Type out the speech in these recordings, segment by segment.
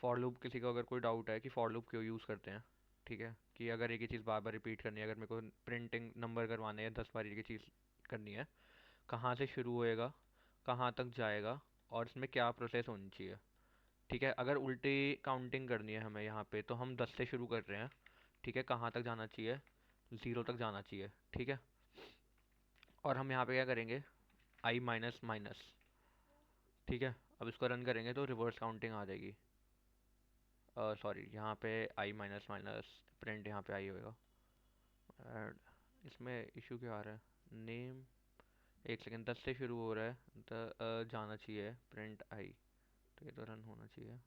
For loop किसी को अगर कोई डाउट है कि फॉर लूप क्यों यूज़ करते हैं, ठीक है, कि अगर एक ही चीज़ बार बार रिपीट करनी है, अगर मेरे को प्रिंटिंग नंबर करवाने हैं 10 बार एक ही चीज़ करनी है, कहाँ से शुरू होएगा, कहाँ तक जाएगा, और इसमें क्या प्रोसेस होनी चाहिए। ठीक है, अगर उल्टी काउंटिंग करनी है हमें यहाँ पे, तो हम 10 से शुरू कर रहे हैं। ठीक है, कहाँ तक जाना चाहिए, 0 तक जाना चाहिए। ठीक है, और हम यहाँ पे क्या करेंगे, आई माइनस माइनस। ठीक है, अब इसको रन करेंगे तो रिवर्स काउंटिंग आ जाएगी। सॉरी, यहाँ पे आई माइनस माइनस प्रिंट यहाँ पे आई होएगा। And इसमें इशू क्या आ रहा है, नेम, एक सेकेंड, 10 से शुरू हो रहा है, जाना चाहिए प्रिंट आई, तो ये तो रन होना चाहिए।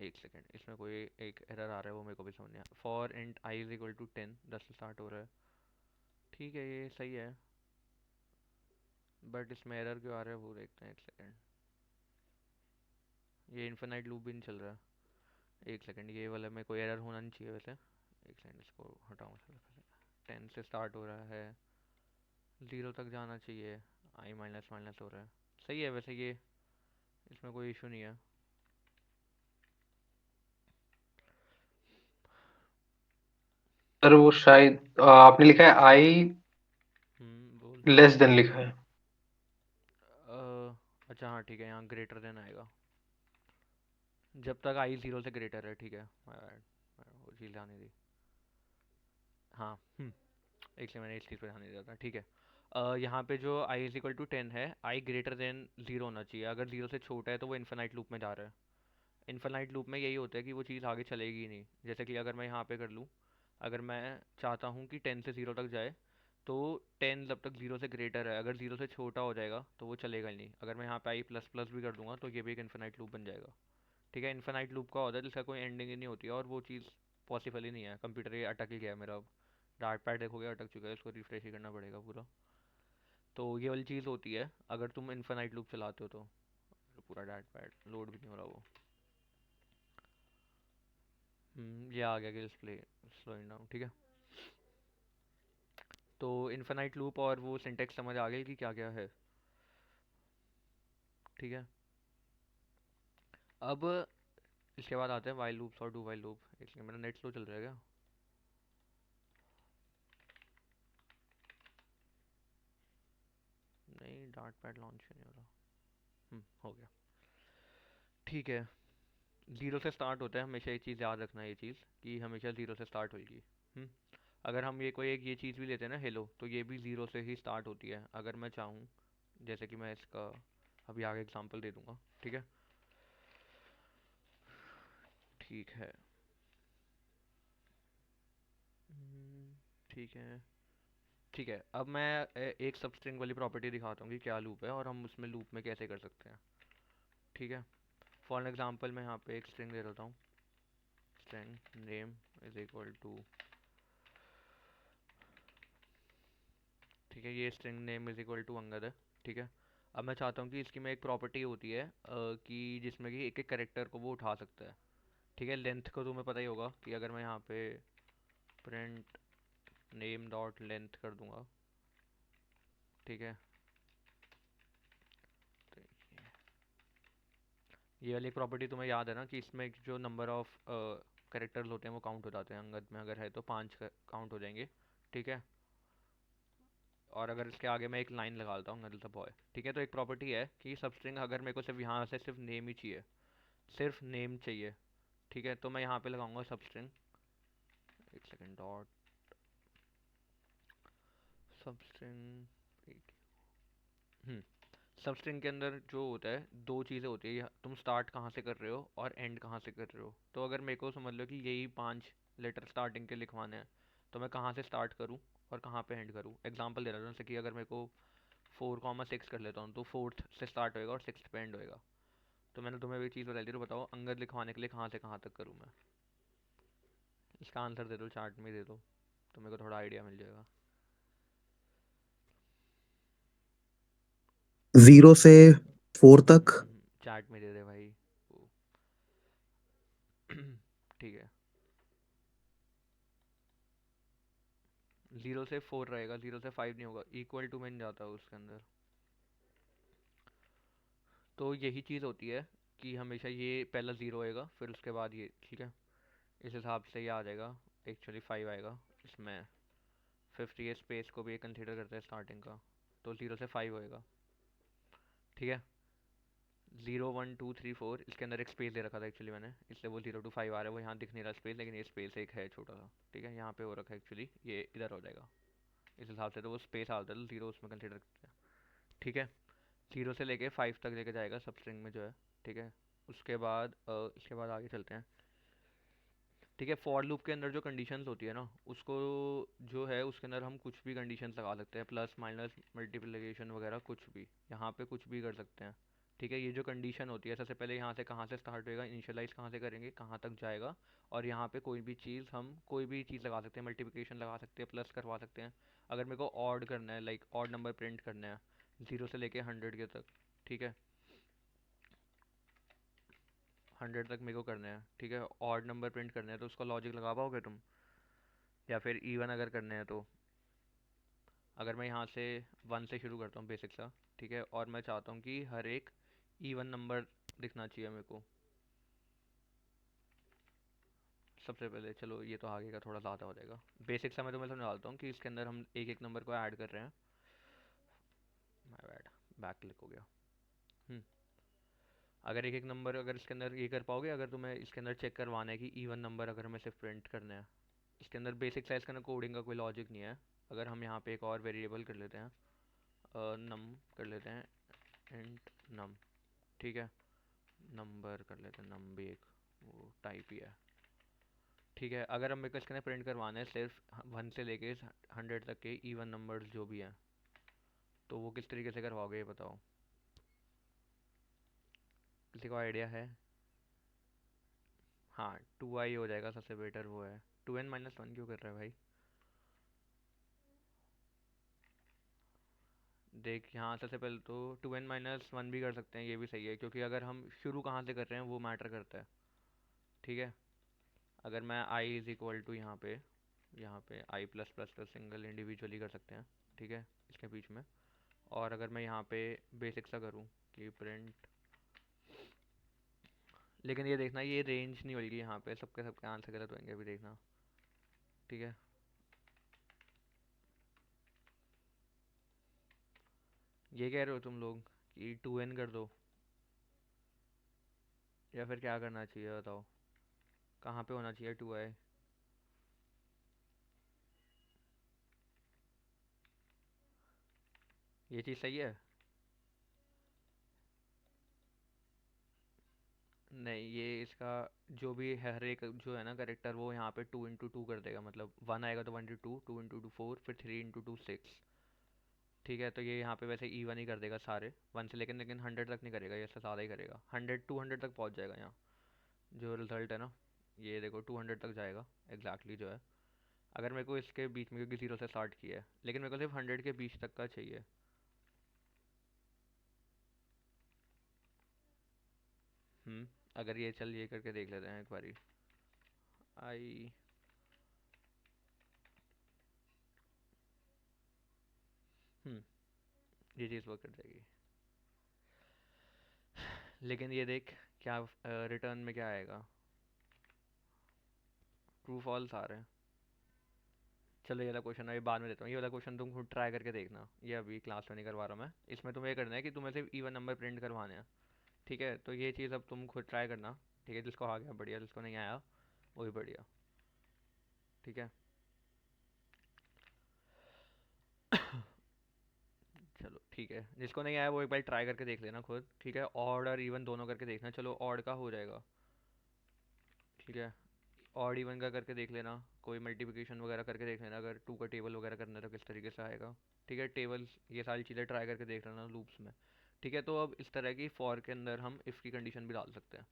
एक सेकेंड, इसमें कोई एक एरर आ रहा है, वो मेरे को भी समझ नहीं आया। For int I is equal to 10, 10 से स्टार्ट हो रहा है। ठीक है, ये सही है, बट इसमें एरर क्यों आ रहा है वो देखते हैं। एक सेकेंड, ये इन्फिनाइट लूप भी नहीं चल रहा है। एक सेकेंड, ये वाला में कोई एरर होना नहीं चाहिए वैसे। एक सेकेंड, इसको हटाऊँ। 10 से स्टार्ट हो रहा है, 0 तक जाना चाहिए, आई माइनस माइनस हो रहा है। सही है वैसे ये, इसमें कोई इशू नहीं है। सर वो शायद आपने लिखा है आई बोल। लेस देन लिखा है। अच्छा हाँ ठीक है, यहाँ ग्रेटर देन आएगा जब तक आई 0 से ग्रेटर है। ठीक है, वो चीज़ आने दी। हाँ, एक से मैंने इस चीज़ पर ध्यान नहीं दिया था। ठीक है, यहाँ पे जो आई इज इक्वल टू 10 है, आई ग्रेटर देन 0 होना चाहिए। अगर 0 से छोटा है तो वो इन्फिनाइट लूप में जा रहा है। इन्फिनाइट लूप में यही होता है कि वो चीज़ आगे चलेगी ही नहीं। जैसे कि अगर मैं यहाँ पे कर लूँ, अगर मैं चाहता हूँ कि 10 से 0 तक जाए, तो 10 जब तक 0 से ग्रेटर है, अगर 0 से छोटा हो जाएगा तो वो चलेगा ही नहीं। अगर मैं यहाँ पे आई प्लस प्लस भी कर दूंगा तो ये भी एक इन्फिनाइट लूप बन जाएगा। ठीक है, इन्फिनाइट लूप का होता है जिसका कोई एंडिंग ही नहीं होती है, और वो चीज़ पॉसिबल ही नहीं है। कंप्यूटर ये अटक ही गया है मेरा अब। डार्ट पैड देखोगे अटक चुका है, इसको रिफ्रेश ही करना पड़ेगा पूरा। तो ये वाली चीज़ होती है अगर तुम इन्फिनाइट लूप चलाते हो तो। पूरा डार्ट पैड लोड भी नहीं हो रहा वो। ये आ गया कि डिस्प्ले स्लोइंग डाउन। ठीक है, तो इन्फिनाइट लूप और वो सिंटेक्स समझ आ गई कि क्या क्या है। ठीक है, अब इसके बाद आते हैं वाइल लूप्स और डू वाइल लूप। इसलिए मेरा नेट स्लो चल रहा है क्या? नहीं, डार्ट पैड लॉन्च नहीं हो रहा। हो गया। ठीक है, जीरो से स्टार्ट होता है हमेशा। ये चीज़ याद रखना, ये चीज़ कि हमेशा जीरो से स्टार्ट होगी। हम्म अगर हम ये कोई एक ये चीज़ भी लेते हैं ना, हेलो, तो ये भी जीरो से ही स्टार्ट होती है। अगर मैं चाहूँ, जैसे कि मैं इसका अभी आगे एग्जांपल दे दूंगा। ठीक है, ठीक है। हम्म, ठीक है, ठीक है। अब मैं एक सब स्ट्रिंग वाली प्रॉपर्टी दिखाता हूँ कि क्या लूप है और हम उसमें लूप में कैसे कर सकते हैं। ठीक है, फॉर एग्जांपल मैं यहाँ पे एक स्ट्रिंग दे देता हूँ। String name is equal to, ठीक है, ये string name is equal to Angad है। ठीक है, अब मैं चाहता हूँ कि इसकी में एक प्रॉपर्टी होती है कि जिसमें कि एक एक करेक्टर को वो उठा सकता है। ठीक है, लेंथ को तुम्हें पता ही होगा कि अगर मैं यहाँ पे प्रिंट नेम डॉट लेंथ कर दूंगा। ठीक है, तो ये वाली प्रॉपर्टी तुम्हें याद है ना कि इसमें जो नंबर ऑफ करेक्टर्स होते हैं वो काउंट हो जाते हैं। अंगद में अगर है तो 5 काउंट हो जाएंगे। ठीक है, और अगर इसके आगे मैं एक लाइन लगा देता हूँ अंगद द बॉय। ठीक है, तो एक प्रॉपर्टी है कि सब स्ट्रिंग अगर मेरे को सिर्फ यहाँ से सिर्फ नेम ही चाहिए, सिर्फ नेम चाहिए। ठीक है, तो मैं यहाँ पे लगाऊंगा सब स्ट्रिंग। एक सेकेंड, डॉट सब स्ट्रिंग। हम्म सब स्ट्रिंग के अंदर जो होता है, दो चीज़ें होती है, तुम स्टार्ट कहाँ से कर रहे हो और एंड कहाँ से कर रहे हो। तो अगर मेरे को समझ लो कि यही 5 लेटर स्टार्टिंग के लिखवाने हैं, तो मैं कहाँ से स्टार्ट करूँ और कहाँ पे एंड करूँ। एग्जांपल दे रहा हूँ, जैसे कि अगर मेरे को 4,6 कर लेता हूँ, तो फोर्थ से स्टार्ट होएगा और सिक्स पे एंड होएगा। तो मैंने तुम्हें भी चीज़ बताई थी, तो बताओ अंगद लिखवाने के लिए कहाँ से कहाँ तक करूँ मैं। इसका आंसर दे दो, चार्ट में दे दो, तो मेरे को थोड़ा आइडिया मिल जाएगा। 0 से 4 तक। चार्ट में दे दे भाई वो। ठीक है, 0 से 4 रहेगा, 0 से 5 नहीं होगा, इक्वल टू में नहीं जाता उसके अंदर। तो यही चीज़ होती है कि हमेशा ये पहला 0 होएगा फिर उसके बाद ये, ठीक है। इस हिसाब से ये आ जाएगा, एक्चुअली 5 आएगा इसमें। 50 ये स्पेस को भी कंसीडर करते हैं स्टार्टिंग का, तो 0 से 5 होएगा, ठीक है। 0 1 2 3 4 इसके अंदर एक स्पेस दे रखा था एक्चुअली मैंने, इसलिए वो 0 to 5 आ रहा है, वो यहाँ दिख नहीं रहा स्पेस, लेकिन ये स्पेस एक है छोटा सा, ठीक है, यहाँ पे हो रखा है एक्चुअली, ये इधर हो जाएगा इस हिसाब से, तो वो स्पेस आता है तो 0 उसमें कंसिडर करते हैं, ठीक है। 0 से लेके 5 तक लेके जाएगा सब स्ट्रिंग में जो है, ठीक है। उसके बाद इसके बाद आगे चलते हैं, ठीक है। फॉर लूप के अंदर जो कंडीशंस होती है ना, उसको जो है उसके अंदर हम कुछ भी कंडीशंस लगा सकते हैं, प्लस माइनस मल्टीप्लिकेशन वगैरह कुछ भी, यहाँ पे कुछ भी कर सकते हैं, ठीक है। ये जो कंडीशन होती है, सबसे पहले यहाँ से कहाँ से स्टार्ट होएगा, इनिशियलाइज कहाँ से करेंगे, कहाँ तक जाएगा, और यहाँ पे कोई भी चीज़, हम कोई भी चीज़ लगा सकते हैं, मल्टीप्लिकेशन लगा सकते हैं, प्लस करवा सकते हैं। अगर मेरे को ऑड करना है, लाइक ऑड नंबर प्रिंट करना है 0 से लेके 100 के तक, ठीक है, 100 तक मेरे को करना है, ठीक है, ऑड नंबर प्रिंट करना है, तो उसका लॉजिक लगा पाओगे तुम, या फिर इवन अगर करने हैं तो। अगर मैं यहाँ से 1 से शुरू करता हूँ बेसिक सा, ठीक है, और मैं चाहता हूँ कि हर एक इवन नंबर दिखना चाहिए मेरे को। सबसे पहले चलो ये तो आगे का थोड़ा ज़्यादा हो जाएगा, बेसिक सा मैं तुम्हें समझा देता हूँ कि इसके अंदर हम एक एक नंबर को ऐड कर रहे हैं। माय बैड, बैक क्लिक हो गया। हम्म अगर एक एक नंबर अगर इसके अंदर ये कर पाओगे, अगर तुम्हें इसके अंदर चेक करवाना है कि इवन नंबर अगर हमें सिर्फ प्रिंट करना है, इसके अंदर बेसिक साइज का ना कोडिंग का कोई लॉजिक नहीं है। अगर हम यहाँ पे एक और वेरिएबल कर लेते हैं, नम कर लेते हैं, इंट नम, ठीक है, नंबर कर लेते हैं, नम भी एक वो टाइप ही है, ठीक है। अगर हम इसके अंदर प्रिंट करवाना है सिर्फ 1 से लेके 100 तक के इवन नंबर्स जो भी हैं, तो वो किस तरीके से करवाओगे ये बताओ, किसी को आइडिया है? हाँ, 2i हो जाएगा, सबसे बेटर वो है। 2n-1 क्यों कर रहा है भाई? देख यहाँ सबसे पहले तो 2n-1 भी कर सकते हैं, ये भी सही है, क्योंकि अगर हम शुरू कहाँ से कर रहे हैं वो मैटर करता है, ठीक है। अगर मैं i इज़ इक्वल टू यहाँ पे i plus plus plus single individually कर सकते हैं, ठीक है, इसके बीच में। और अगर मैं यहाँ पे बेसिक सा करूँ कि प्रिंट, लेकिन ये देखना ये रेंज नहीं होगी यहाँ पे, सबके सबके आंसर गलत होंगे अभी देखना, ठीक है। ये कह रहे हो तुम लोग कि 2n कर दो, या फिर क्या करना चाहिए बताओ, कहाँ पे होना चाहिए 2i? ये चीज़ सही है? नहीं, ये इसका जो भी है, हर एक जो है ना करेक्टर, वो यहाँ पे 2 into 2 कर देगा, मतलब 1 आएगा तो 1 into 2, 2 into 2 4, फिर 3 into 2 6, ठीक है। तो ये यहाँ पे वैसे इवन ही कर देगा सारे 1 से, लेकिन 100 तक नहीं करेगा, ये इससे ज़्यादा ही करेगा, 100 200 तक पहुँच जाएगा यहाँ। जो रिजल्ट है ना, ये देखो 200 तक जाएगा एग्जैक्टली जो है। अगर मेरे को इसके बीच में, क्योंकि 0 से स्टार्ट किया है, लेकिन मेरे को सिर्फ 100 के बीच तक का चाहिए। अगर ये चल ये करके देख लेते हैं एक बारी, आई, ये चीज़ वर्क कर जाएगी, लेकिन ये देख क्या रिटर्न में क्या आएगा, ट्रू फॉल्स आ रहे हैं। चलो ये वाला क्वेश्चन अभी बाद में देता हूँ, ये वाला क्वेश्चन तुम खुद ट्राई करके देखना, ये अभी क्लास में नहीं करवा रहा मैं। इसमें तुम्हें ये करना है कि तुम्हें सिर्फ इवन नंबर प्रिंट करवाने हैं, ठीक है। तो ये चीज़ अब तुम खुद ट्राई करना, ठीक है, जिसको आ गया बढ़िया, जिसको नहीं आया वो भी बढ़िया, ठीक है। चलो ठीक है, जिसको नहीं आया वो एक बार ट्राई करके देख लेना खुद, ठीक है। ऑड और इवन दोनों करके देखना, चलो ऑड का हो जाएगा, ठीक है। ऑड इवन का करके देख लेना, कोई मल्टीप्लिकेशन वगैरह करके देख लेना, अगर 2 का टेबल वगैरह करना है तो किस तरीके से आएगा, ठीक है। टेबल्स ये सारी चीज़ें ट्राई करके देख लेना लूप्स में, ठीक है। तो अब इस तरह की फॉर के अंदर हम इफ़ की कंडीशन भी डाल सकते हैं,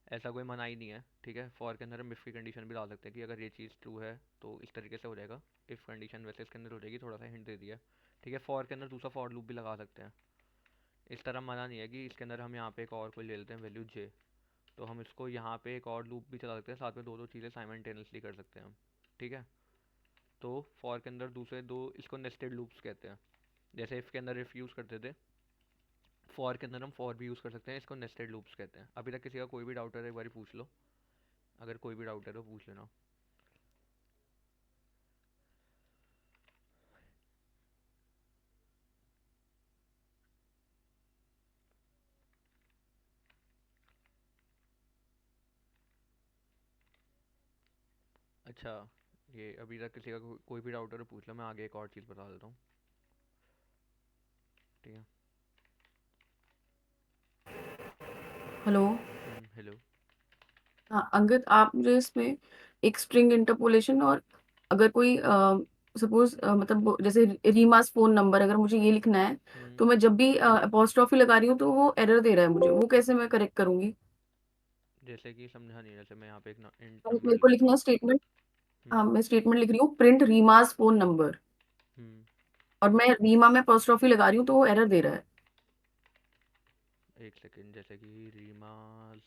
ऐसा कोई मना ही नहीं है, ठीक है। फॉर के अंदर हम इफ़ की कंडीशन भी डाल सकते हैं कि अगर ये चीज़ ट्रू है तो इस तरीके से हो जाएगा, इफ़ कंडीशन वैसे इसके अंदर हो जाएगी, थोड़ा सा हिंट दे दिया, ठीक है। फॉर के अंदर दूसरा फॉर लूप भी लगा सकते हैं, इस तरह मना नहीं है कि इसके अंदर हम यहाँ पे एक और कोई ले लेते हैं वैल्यू जे, तो हम इसको यहाँ पे एक और लूप भी चला सकते हैं, साथ में दो दो चीज़ें साइमल्टेनियसली कर सकते हैं हम, ठीक है। तो फॉर के अंदर दूसरे दो, इसको नेस्टेड लूप्स कहते हैं। जैसे इफ के अंदर इफ यूज़ करते थे, फॉर के अंदर हम फॉर भी यूज़ कर सकते हैं, इसको नेस्टेड लूप्स कहते हैं। अभी तक किसी का कोई भी डाउट है तो एक बार पूछ लो, अगर कोई भी डाउट है तो पूछ लेना। अच्छा, ये अभी तक किसी का कोई भी डाउट है तो पूछ लो, मैं आगे एक और चीज़ बता देता हूँ। ठीक है। हेलो। हेलो। हाँ अंगद, आप मुझे इसमें एक स्ट्रिंग इंटरपोलेशन और अगर कोई सपोज मतलब जैसे रीमास फोन नंबर अगर मुझे ये लिखना है, हम्म तो मैं जब भी अपॉस्ट्रॉफी लगा रही हूँ तो वो एरर दे रहा है मुझे, वो कैसे मैं करेक्ट करूंगी? जैसे कि समझा नहीं, जैसे मैं यहाँ पे एक इंट तो नंबर मेरे लिख को रहा लिखना हूँ। है स्टेटमेंट। हाँ, हम्म मैं स्टेटमेंट लिख रही हूँ, प्रिंट रीमास फोन नंबर, हम्म और मैं रीमा में अपॉस्ट्रॉफी लगा रही हूँ तो वो एरर दे रहा है। एक सेकंड, जैसे कि रीमास,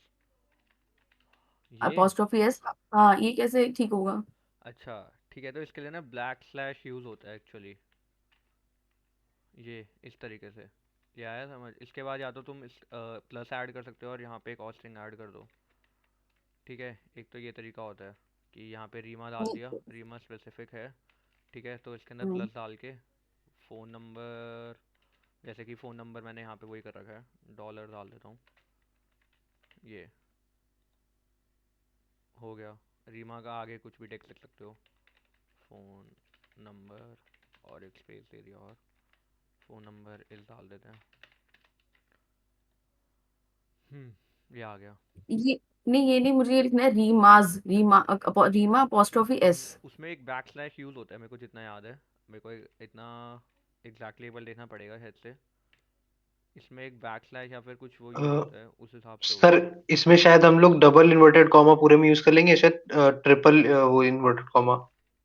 ये। अपॉस्ट्रॉफी एस, हाँ ये कैसे ठीक होगा? अच्छा, ठीक है, तो इसके लिए ना ब्लैक स्लैश यूज़ होता है एक्चुअली, ये इस तरीके से। ये आया समझ? इसके बाद या तो तुम इस प्लस ऐड कर सकते हो और यहाँ पे एक और स्ट्रिंग ऐड कर दो। ठीक है, एक तो ये तरीका होता है कि यहाँ पे रीमा डाल दिया, रीमा स्पेसिफिक है, ठीक है, तो इसके अंदर हम्म, प्लस डाल के फ़ोन नंबर, जैसे कि फ़ोन नंबर मैंने यहाँ पे वही कर रखा है, डॉलर डाल देता हूँ, ये हो गया। रीमा का आगे कुछ भी टेक्स्ट लिख सकते हो, फ़ोन नंबर और एक स्पेस दे दिया, और फ़ोन नंबर इस डाल देते हैं। ये आ गया। ये नहीं, ये नहीं, मुझे ये लिखना है रीमाज, रीमा अपॉस्ट्रॉफी एस। उसमें एक बैक स्लैश यूज़ होता है, मेरे को जितना याद है, मेरे को इतना एग्जैक्टली एक बार देखना पड़ेगा शायद से। इसमें एक बैक स्लैश या फिर कुछ वो यूज़ होता है, उस हिसाब से सर, होगा। इसमें शायद हम लोग डबल इन्वर्टेड कॉमा पूरे में यूज कर लेंगे, शायद ट्रिपल वो इन्वर्टेड कॉमा।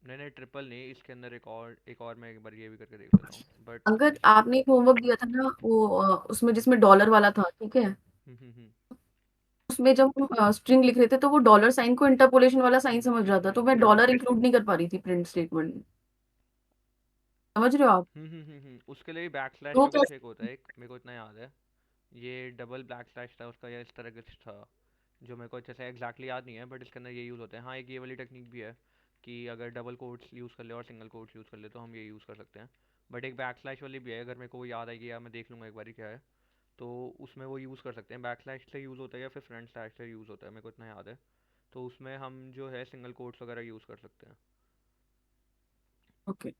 नहीं नहीं, ट्रिपल नहीं, इसके अंदर एक और मैं एक बार ये भी करके देख लेता हूँ, बट अगर इस। आपने एक होमवर्क दिया था ना वो उसमें जिसमें डॉलर वाला था, ठीक है, हम्म। उसमें जब हम स्ट्रिंग लिख रहे थे तो वो डॉलर साइन को इंटरपोलेशन वाला साइन समझ रहा था, तो मैं डॉलर इंक्लूड नहीं कर पा रही थी प्रिंट स्टेटमेंट में। समझ रहे हो आप? उसके लिए बैक स्लैश तो वो का कुछ एक कैसे? होता है, एक मेरे को इतना याद है, ये डबल बैक स्लैश था उसका, या इस तरह कुछ था, जो मेरे को अच्छे से एग्जैक्टली याद नहीं है, बट इसके अंदर ये यूज़ होते हैं। हाँ, एक ये वाली टेक्निक भी है कि अगर डबल कोट्स यूज़ कर ले और सिंगल कोट्स यूज़ कर ले तो हम ये यूज़ कर सकते हैं। बट एक बैक स्लैश वाली भी है, अगर मेरे को वो याद आएगी या मैं देख लूँगा एक बार क्या है, तो उसमें वो यूज़ कर सकते हैं। बैक स्लैश से यूज़ होता है या फिर फ्रंट स्लैश से यूज़ होता है, मेरे को इतना याद है। तो उसमें हम जो है सिंगल कोट्स वगैरह यूज़ कर सकते हैं। ओके।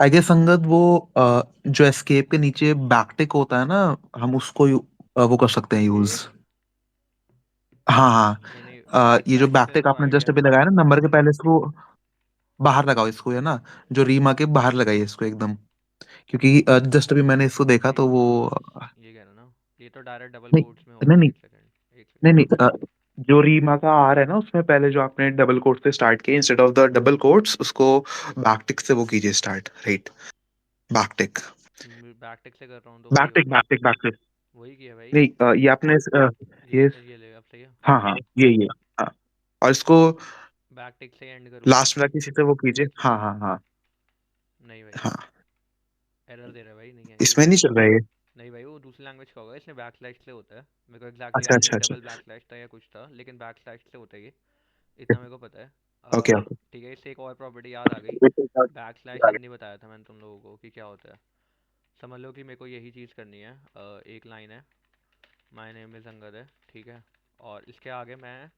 आई गेस संगत वो जो एस्केप के नीचे बैकटिक होता है ना, हम उसको वो कर सकते हैं यूज। ये हाँ हाँ। नहीं नहीं, ये जो बैकस्लैश से बैकटिक तो आपने आइडिया जस्ट अभी नहीं है। लगाया ना नंबर के पहले, इसको बाहर लगाओ, इसको है ना, जो रीमा के बाहर लगाइए इसको एकदम, क्योंकि जस्ट अभी मैंने इसको देखा तो वो रीमास, ये कह रहा ना, ये तो डायरेक्ट डबल नहीं कोट्स में नहीं होगा। नहीं एक सेकंड, एक नहीं सेकंड। नहीं, जो रीमा का आर है ना उसमें पहले जो आपने डबल कोट से स्टार्ट किया, instead of the double quotes उसको बैकटिक से वो कीजिए स्टार्ट, राइट? बैकटिक, बैकटिक से कर रहा हूँ तो वही बैकटिक होगा। Backtick backtick. वही किया भाई। नहीं ये आपने ये, ये ले, अब सही है। हाँ हाँ, ये हाँ। और इसको बैकटिक से एंड करूँ? लास्ट में किसी से वो कीजिए, हाँ हाँ हाँ नहीं भाई, हाँ। एरर दे रहा है भाई, नहीं है ये इसमें नहीं नहीं है। चल रहा है ये? नहीं भाई, वो दूसरी लैंग्वेज का होगा, इसमें बैक स्लैश से होता है। मेरे को एग्जैक्टली अच्छा याद नहीं अच्छा अच्छा। डबल बैक स्लैश था या कुछ था, लेकिन बैक स्लैश से होता है ये, इतना मेरे को पता है। Okay okay. ठीक है, इससे एक और प्रॉपर्टी याद आ गई। बैक स्लैश एन नहीं बताया था मैंने तुम लोगों को कि क्या होता है। समझ लो कि मेरे को यही चीज़ करनी है। एक लाइन है, माय नेम इज़ अंगद है, ठीक है, और इसके आगे मैं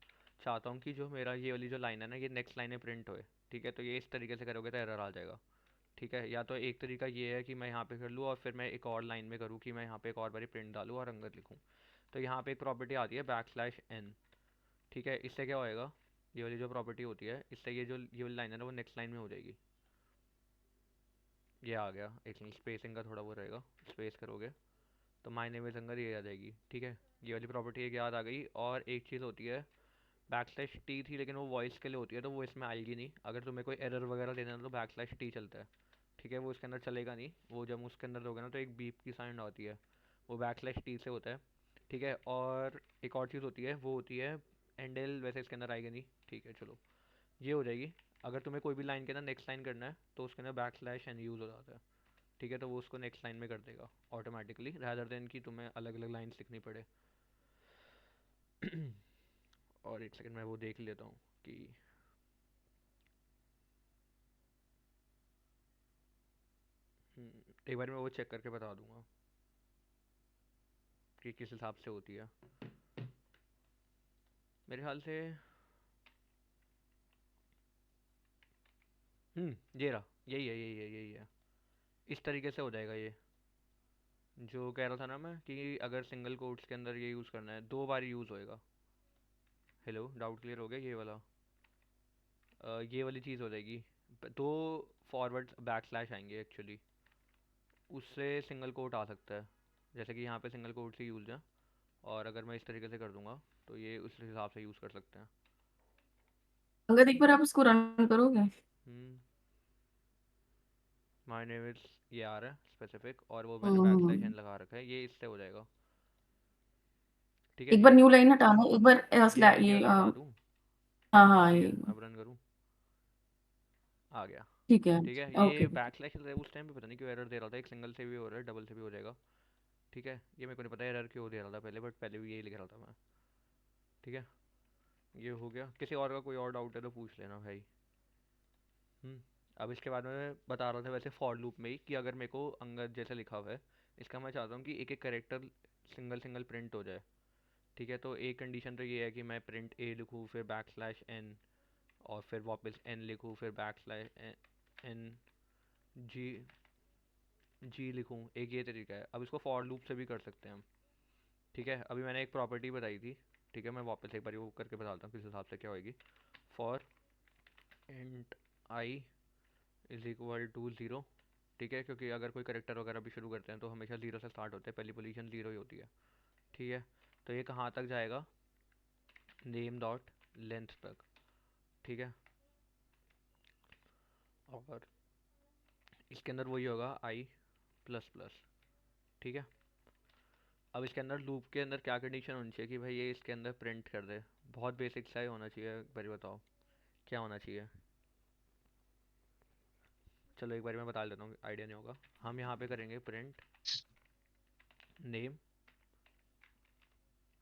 चाहता हूँ कि जो मेरा ये वाली जो लाइन है ना, ये नेक्स्ट लाइन में प्रिंट होए। ठीक है, तो ये इस तरीके से करोगे तो एरर आ जाएगा। ठीक है, या तो एक तरीका ये है कि मैं यहाँ पे कर लूँ और फिर मैं एक और लाइन में करूँ कि मैं यहाँ पे एक और बारी प्रिंट डालूँ और अंगद लिखूँ। तो यहाँ पे एक प्रॉपर्टी आती है बैक स्लैश एन। ठीक है, इससे क्या होएगा, ये वाली जो प्रॉपर्टी होती है, इससे ये वाली लाइन है ना वो नेक्स्ट लाइन में हो जाएगी। ये आ गया, एक स्पेसिंग का थोड़ा वो रहेगा, स्पेस करोगे तो माय नेम इज़ अंगद ये आ जाएगी। ठीक है, ये वाली प्रॉपर्टी एक याद आ गई। और एक चीज़ होती है, बैक स्लैश टी थी लेकिन वो वॉइस के लिए होती है तो वो इसमें आएगी नहीं। अगर तुम्हें कोई एरर वगैरह देना है तो बैक स्लैश टी चलता है। ठीक है, वो इसके अंदर चलेगा नहीं, वो जब उसके अंदर दोगे ना तो एक बीप की साउंड आती है, वो बैक स्लैश टी से होता है। ठीक है, और एक और चीज़ होती है, वो होती है एंडल, वैसे इसके अंदर आएगा नहीं। ठीक है चलो, ये हो जाएगी। अगर तुम्हें कोई भी लाइन के अंदर नेक्स्ट लाइन करना है तो उसके अंदर बैक स्लैश एन यूज़ हो जाता है, ठीक है, तो वो उसको नेक्स्ट लाइन में कर देगा ऑटोमेटिकली, रादर देन कि तुम्हें अलग अलग लाइन्स लिखनी पड़े। और एक सेकंड मैं वो देख लेता हूँ कि एक बार मैं वो चेक करके बता दूंगा कि किस हिसाब से होती है। मेरे ख्याल से ये रहा, यही है। इस तरीके से हो जाएगा ये। जो कह रहा था ना मैं कि अगर सिंगल कोट्स के अंदर ये यूज़ करना है 2 बार यूज़ होएगा। हेलो, डाउट क्लियर हो गया? ये वाला ये वाली चीज़ हो जाएगी। 2 फॉरवर्ड बैक स्लैश आएंगे एक्चुअली, उससे सिंगल कोट आ सकता है। जैसे कि यहाँ पे सिंगल कोट से यूज़ है, और अगर मैं इस तरीके से कर दूंगा तो ये उस हिसाब से यूज़ कर सकते हैं। अगर एक बार आप इसको रन करोगे। माय नेम इज ये आ रहा है स्पेसिफिक, और वो मैंने बैक स्लैश एन लगा रखा है, ये इससे हो जाएगा। ठीक है, एक बार ये न्यू लाइन हटाना, एक बार ये ये वाला हटा दूँ। हाँ हाँ ठीक ये है, अब रन करूँ, आ गया। ठीक है। ठीक है, ओके। ये बैक स्लैश उस टाइम पे पता नहीं क्यों एरर दे रहा था, एक सिंगल से भी हो रहा है, डबल से भी हो जाएगा। ठीक है, ये मेरे को नहीं पता एरर क्यों दे रहा था पहले, बट पहले भी यही लिख रहा था मैं। ठीक है, ये हो गया। किसी और का कोई और डाउट है तो पूछ लेना भाई। अब इसके बाद में बता रहा था वैसे फॉर लूप में ही कि अगर मेरे को अंगद जैसे लिखा हुआ है, इसका मैं चाहता हूँ कि एक एक करेक्टर सिंगल सिंगल प्रिंट हो जाए। ठीक है, तो एक कंडीशन तो ये है कि मैं प्रिंट ए लिखूँ, फिर बैक स्लैश एन, और फिर वापस एन लिखूँ, फिर बैक स्लैश एन जी जी लिखूँ। एक ये तरीका है। अब इसको फॉर लूप से भी कर सकते हैं हम। ठीक है, अभी मैंने एक प्रॉपर्टी बताई थी। ठीक है, मैं वापस एक बार वो करके बताता हूँ किस हिसाब से क्या होएगी। For int I is equal to 0। ठीक है, क्योंकि अगर कोई करेक्टर वगैरह भी शुरू करते हैं तो हमेशा 0 से स्टार्ट होते हैं, पहली पोजीशन 0 ही होती है। ठीक है, तो ये कहाँ तक जाएगा? नेम डॉट लेंथ तक। ठीक है, और इसके अंदर वही होगा आई प्लस प्लस। ठीक है, अब इसके अंदर लूप के अंदर क्या कंडीशन होनी चाहिए कि भाई ये इसके अंदर प्रिंट कर दे? बहुत बेसिक सा ही होना चाहिए, एक बार बताओ क्या होना चाहिए। चलो एक बार मैं बता देता हूँ, आइडिया नहीं होगा। हम यहाँ पे करेंगे प्रिंट नेम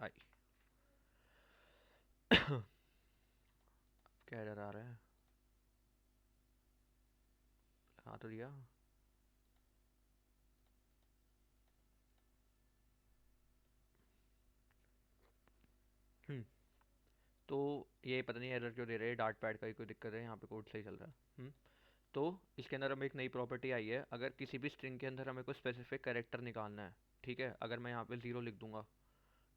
आई। क्या एरर आ रहा है? हाँ तो दिया। हम्म तो ये पता नहीं एरर क्यों दे रहे हैं, डार्ट पैड का ही कोई दिक्कत है, यहाँ पे कोड सही चल रहा है। तो इसके अंदर हमें एक नई प्रॉपर्टी आई है, अगर किसी भी स्ट्रिंग के अंदर हमें कोई स्पेसिफिक कैरेक्टर निकालना है। ठीक है, अगर मैं यहाँ पे 0 लिख दूंगा,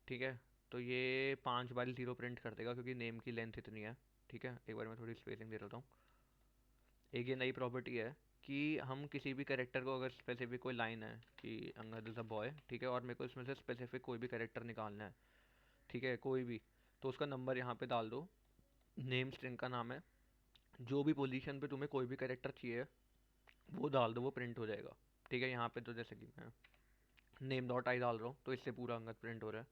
ठीक है, तो ये 5 बार 0 प्रिंट कर देगा क्योंकि नेम की लेंथ इतनी है। ठीक है, एक बार मैं थोड़ी स्पेसिंग दे देता हूँ। एक ये नई प्रॉपर्टी है कि हम किसी भी कैरेक्टर को, अगर स्पेसिफिक कोई लाइन है कि अंगद इज़ अ बॉय, ठीक है, और मेरे को इसमें से स्पेसिफिक कोई भी कैरेक्टर निकालना है, ठीक है, कोई भी, तो उसका नंबर यहाँ पे डाल दो। नेम स्ट्रिंग का नाम है, जो भी पोजीशन पे तुम्हें कोई भी कैरेक्टर चाहिए वो डाल दो, वो प्रिंट हो जाएगा। ठीक है, यहाँ पे तो जैसे कि मैं नेम डॉट आई डाल रहा हूँ तो इससे पूरा अंगद प्रिंट हो रहा है।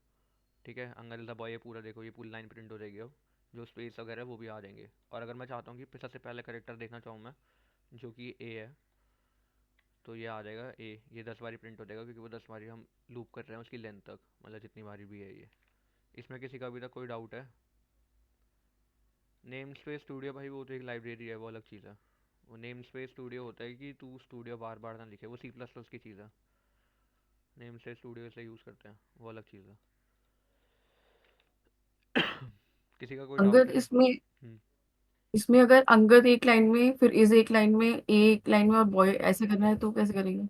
ठीक है, अंगद इज़ द बॉय, ये पूरा देखो, ये पूरी लाइन प्रिंट हो जाएगी। अब जो स्पेस वगैरह है वो भी आ जाएंगे। और अगर मैं चाहता हूँ कि सबसे पहले करेक्टर देखना चाहूँ मैं, जो कि ए है, तो ये आ जाएगा ए, ये 10 बारी प्रिंट हो जाएगा क्योंकि वो 10 बारी हम लूप कर रहे हैं उसकी लेंथ तक, मतलब जितनी बारी भी है ये। इसमें किसी का अभी तक कोई डाउट है? नेम स्पेस स्टूडियो भाई वो तो एक लाइब्रेरी है, वो अलग चीज़ है। वो नेम स्पेस स्टूडियो होता है कि तू स्टूडियो बार बार ना लिखे, वो सी प्लस प्लस की चीज़ है। नेम स्पेस स्टूडियो इसलिए यूज़ करते हैं, वो अलग चीज़ है। किसी का कोई डाउट अंगद है? इसमें हम्म इसमें अगर अंगद एक लाइन में, फिर इज एक लाइन में, ए एक लाइन में और बॉय ऐसे करना है तो कैसे करेंगे?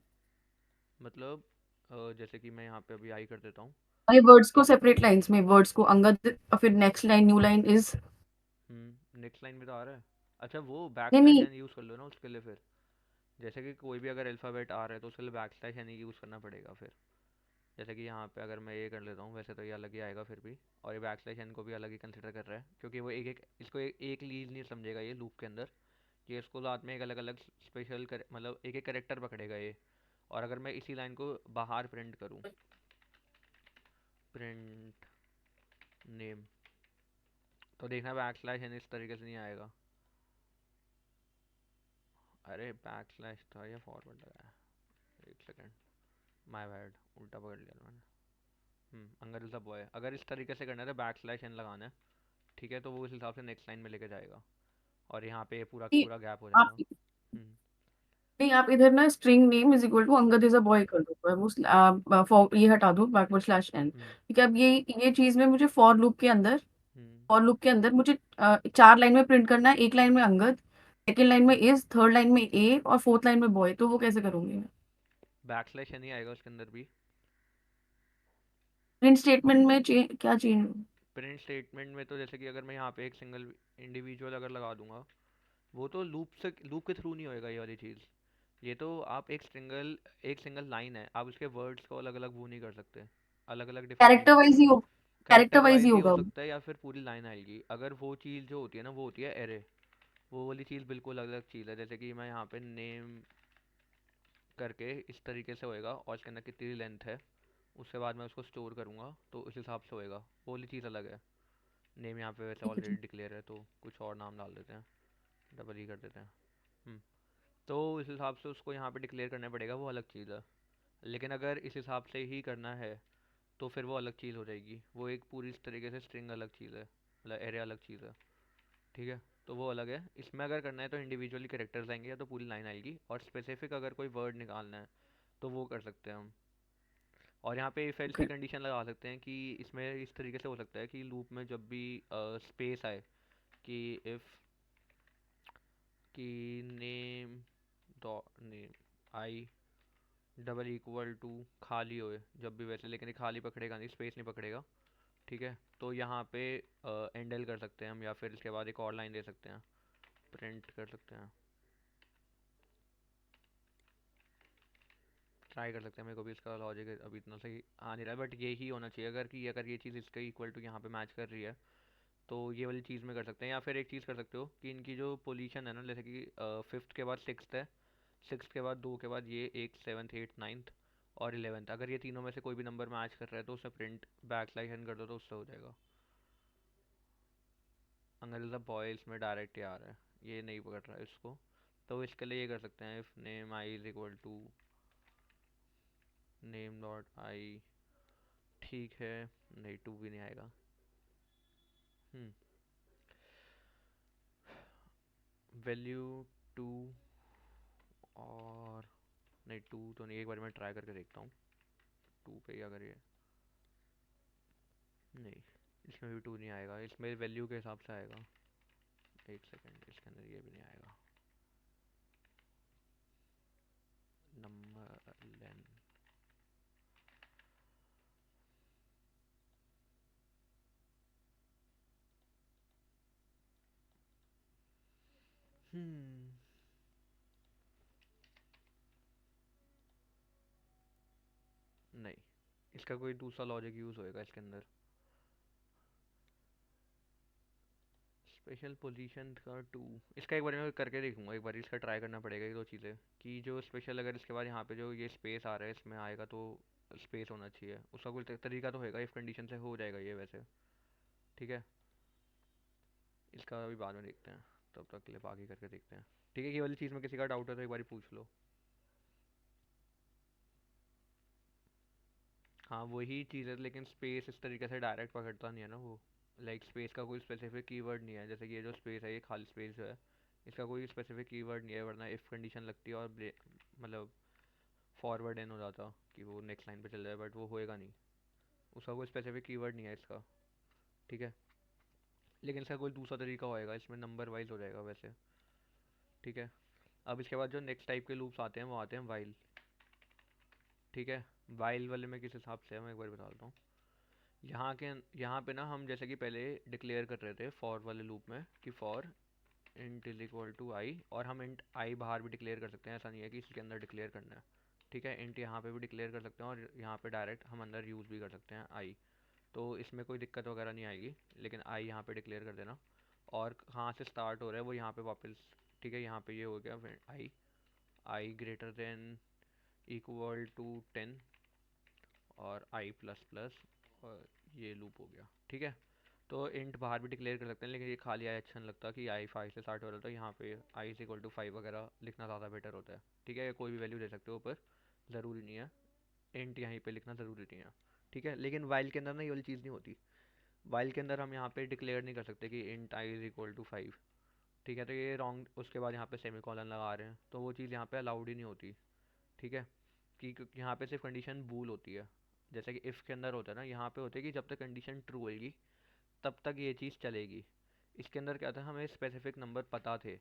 मतलब जैसे कि मैं यहाँ पे अभी आई कर देता हूँ। अरे वर्ड्स को सेपरेट लाइंस में, वर्ड्स को अंगद और फिर next line new line is. Next line में तो आ रहा है। अच्छा, वो बैक नहीं स्लैश नहीं। एन यूज़ कर लो ना उसके लिए फिर। जैसे कि कोई भी अगर अल्फ़ाबेट आ रहा है तो उसके लिए बैक स्लैश एन यूज़ करना पड़ेगा फिर। जैसे कि यहाँ पे अगर मैं ये कर लेता हूँ, वैसे तो ये अलग ही आएगा फिर भी, और ये बैक स्लैश एन को भी अलग ही कंसिडर कर रहा है क्योंकि वो एक एक इसको एक लीज नहीं समझेगा ये लूप के अंदर। ये इसको साथ में एक अलग अलग स्पेशल कर, मतलब एक एक करेक्टर पकड़ेगा ये। और अगर मैं इसी लाइन को बाहर प्रिंट करूँ, प्रिंट नेम, तो देखना बैक स्लैश एन इस तरीके से नहीं आएगा। अरे बैक स्लैश था या फॉरवर्ड लगाया, एक सेकंड, माय बैड, उल्टा पकड़ लिया मैंने। अंगर इज अ बॉय, अगर इस तरीके से करना है तो बैक स्लैश एन लगाना है, ठीक है, तो वो उस हिसाब से नेक्स्ट लाइन में लेके जाएगा और यहाँ पे पूरा कि पूरा गैप हो आप जाएगा। हम्म नहीं, आप इधर ना string name is equal to Angad is a boy कर दो, वो फॉर ये हटा दो बैकवर्ड स्लैश एन। हम्म ठीक है, अब ये चीज में मुझे हम्म फॉर लूप के अंदर मुझे 4 लाइन में प्रिंट करना है, एक लाइन में अंगद, सेकेंड लाइन में इज, थर्ड लाइन में ए और फोर्थ लाइन में बॉय, तो वो कैसे करूंगी मैं? बैक स्लैश एन ही आएगा उसके अंदर भी। प्रिंट स्टेटमेंट में क्या चेंज? प्रिंट स्टेटमेंट में तो जैसे कि अगर मैं यहाँ पे एक सिंगल इंडिविजुअल अगर लगा दूंगा, वो तो लूप के थ्रू नहीं होएगा ये वाली चीज़। ये तो आप एक सिंगल लाइन है, आप उसके वर्ड्स को अलग अलग वो नहीं कर सकते, अलग अलग डिफाइन नहीं कैरेक्टर कर वाइज ही सकते। हो, कैरेक्टर कैरेक्टर वाइज ही वाइज ही हो होगा वो। सकता है या फिर पूरी लाइन आएगी। अगर वो चीज़ जो होती है ना वो होती है एरे, वो वाली चीज़ बिल्कुल अलग अलग चीज़ है। जैसे कि मैं यहाँ पे नेम करके इस तरीके से होएगा और इसके अंदर कितनी लेंथ है, उसके बाद मैं उसको स्टोर करूँगा तो उस हिसाब से होएगा, वो वाली चीज़ अलग है। नेम यहाँ पे वैसे ठीक है, ऑलरेडी ठीक। डिक्लेयर है तो कुछ और नाम डाल देते हैं, डबल ई कर देते हैं। हम्म, तो इस हिसाब से उसको यहाँ पे डिक्लेयर करना पड़ेगा, वो अलग चीज़ है। लेकिन अगर इस हिसाब से ही करना है तो फिर वो अलग चीज़ हो जाएगी, वो एक पूरी इस तरीके से स्ट्रिंग अलग चीज़ है, मतलब एरे अलग चीज़ है, ठीक है। तो वो अलग है। इसमें अगर करना है तो इंडिविजुअली कैरेक्टर्स आएंगे या तो पूरी लाइन आएगी, और स्पेसिफिक अगर कोई वर्ड निकालना है तो वो कर सकते हैं हम। और यहाँ पे इफ एल्स की Okay. कंडीशन लगा सकते हैं कि इसमें इस तरीके से हो सकता है कि लूप में जब भी स्पेस आए, कि इफ़ कि name dot name I double equal to खाली होए जब भी वैसे, लेकिन ये खाली पकड़ेगा नहीं, स्पेस नहीं पकड़ेगा, ठीक है। तो यहाँ पे एंडल कर सकते हैं हम, या फिर इसके बाद एक और लाइन दे सकते हैं, प्रिंट कर सकते हैं, ट्राई कर सकते हैं। मेरे को भी इसका लॉजिक अभी इतना सही आ नहीं रहा है, बट ये ही होना चाहिए। अगर ये चीज़ इसके इक्वल टू यहाँ पे मैच कर रही है तो ये वाली चीज़ में कर सकते हैं। या फिर एक चीज़ कर सकते हो कि इनकी जो पोजीशन है ना, जैसे कि फिफ्थ के बाद सिक्स्थ है, सिक्स के बाद दो के बाद ये एक, सेवन्थ एट्थ नाइन्थ और 11th, अगर ये तीनों में से कोई भी नंबर मैच कर रहा है तो उसमें प्रिंट बैक स्लैश एन कर दो तो उससे हो जाएगा। अगर बॉय इसमें डायरेक्ट आ रहा है, ये नहीं पकड़ रहा है इसको, तो इसके लिए ये कर सकते हैं, if name I is equal to name dot I, ठीक है, नहीं टू भी नहीं आएगा। वैल्यू टू, और नहीं टू तो नहीं, एक बार मैं ट्राई करके देखता हूँ टू पे ही, अगर ये नहीं, इसमें भी टू नहीं आएगा, इसमें वैल्यू के हिसाब से आएगा। एक सेकेंड, इसके अंदर ये भी नहीं आएगा, नंबर लेन, नहीं, इसका कोई दूसरा लॉजिक यूज़ होएगा इसके अंदर। स्पेशल पोजीशन का टू, इसका एक बार मैं करके देखूंगा, एक बार इसका ट्राई करना पड़ेगा ये दो चीज़ें, कि जो स्पेशल अगर इसके बाद यहाँ पे जो ये स्पेस आ रहा है इसमें आएगा तो स्पेस होना चाहिए, उसका कोई तरीका तो होएगा, इफ़ कंडीशन से हो जाएगा ये वैसे, ठीक है। इसका अभी बाद में देखते हैं, तब तक के लिए आगे करके देखते हैं, ठीक है। ये वाली चीज़ में किसी का डाउट है तो एक बार पूछ लो। हाँ वही चीज़ है, लेकिन स्पेस इस तरीके से डायरेक्ट पकड़ता नहीं है ना वो, लाइक स्पेस का कोई स्पेसिफिक कीवर्ड नहीं है। जैसे कि ये जो स्पेस है, ये खाली स्पेस जो है, इसका कोई स्पेसिफिक कीवर्ड नहीं है, वरना इफ़ कंडीशन लगती है और मतलब फॉरवर्ड इन हो जाता कि वो नेक्स्ट लाइन पे चल जाए, बट वो होएगा नहीं, उसका कोई स्पेसिफिक कीवर्ड नहीं है इसका, ठीक है। लेकिन इसका कोई दूसरा तरीका होएगा, इसमें नंबर वाइज हो जाएगा वैसे, ठीक है। अब इसके बाद जो नेक्स्ट टाइप के लूप्स आते हैं वो आते हैं वाइल, ठीक है। वाइल वाले में किस हिसाब से है मैं एक बार बता देता हूँ। यहाँ पे ना हम जैसे कि पहले डिक्लेयर कर रहे थे फॉर वाले लूप में कि for int is equal to i, और हम इंट आई बाहर भी डिक्लेयर कर सकते हैं, ऐसा नहीं है कि इसके अंदर डिक्लेयर करना है, ठीक है। इंट यहाँ पे भी डिक्लेयर कर सकते हैं और यहाँ पे डायरेक्ट हम अंदर यूज़ भी कर सकते हैं आई, तो इसमें कोई दिक्कत वगैरह नहीं आएगी। लेकिन आई यहाँ पे डिक्लेयर कर देना, और कहाँ से स्टार्ट हो रहा है वो यहाँ पे वापस, ठीक है। यहाँ पे ये हो गया आई, आई ग्रेटर देन इक्वल टू 10 और आई प्लस प्लस, और ये लूप हो गया, ठीक है। तो इंट बाहर भी डिक्लेयर कर सकते हैं, लेकिन ये खाली आई अच्छा नहीं लगता कि आई 5 से स्टार्ट हो रहा है, तो यहाँ पे आई इज इक्वल टू 5 वगैरह लिखना ज़्यादा बेटर होता है। ठीक है, कोई भी वैल्यू दे सकते हो ऊपर, ज़रूरी नहीं है इंट यहीं पे लिखना ज़रूरी नहीं है। ठीक है, लेकिन वाइल के अंदर ना ये वाली चीज़ नहीं होती। वाइल के अंदर हम यहाँ पे डिक्लेयर नहीं कर सकते कि int I is equal to 5। ठीक है, तो ये रॉन्ग, उसके बाद यहाँ पे सेमी कॉलन लगा रहे हैं, तो वो चीज़ यहाँ पे अलाउड ही नहीं होती। ठीक है, कि यहाँ पे सिर्फ कंडीशन बूल होती है, जैसे कि इफ़ के अंदर होता है ना, यहाँ पे होता है कि जब तक कंडीशन ट्रू होगी तब तक ये चीज़ चलेगी। इसके अंदर क्या था, हमें स्पेसिफिक नंबर पता थे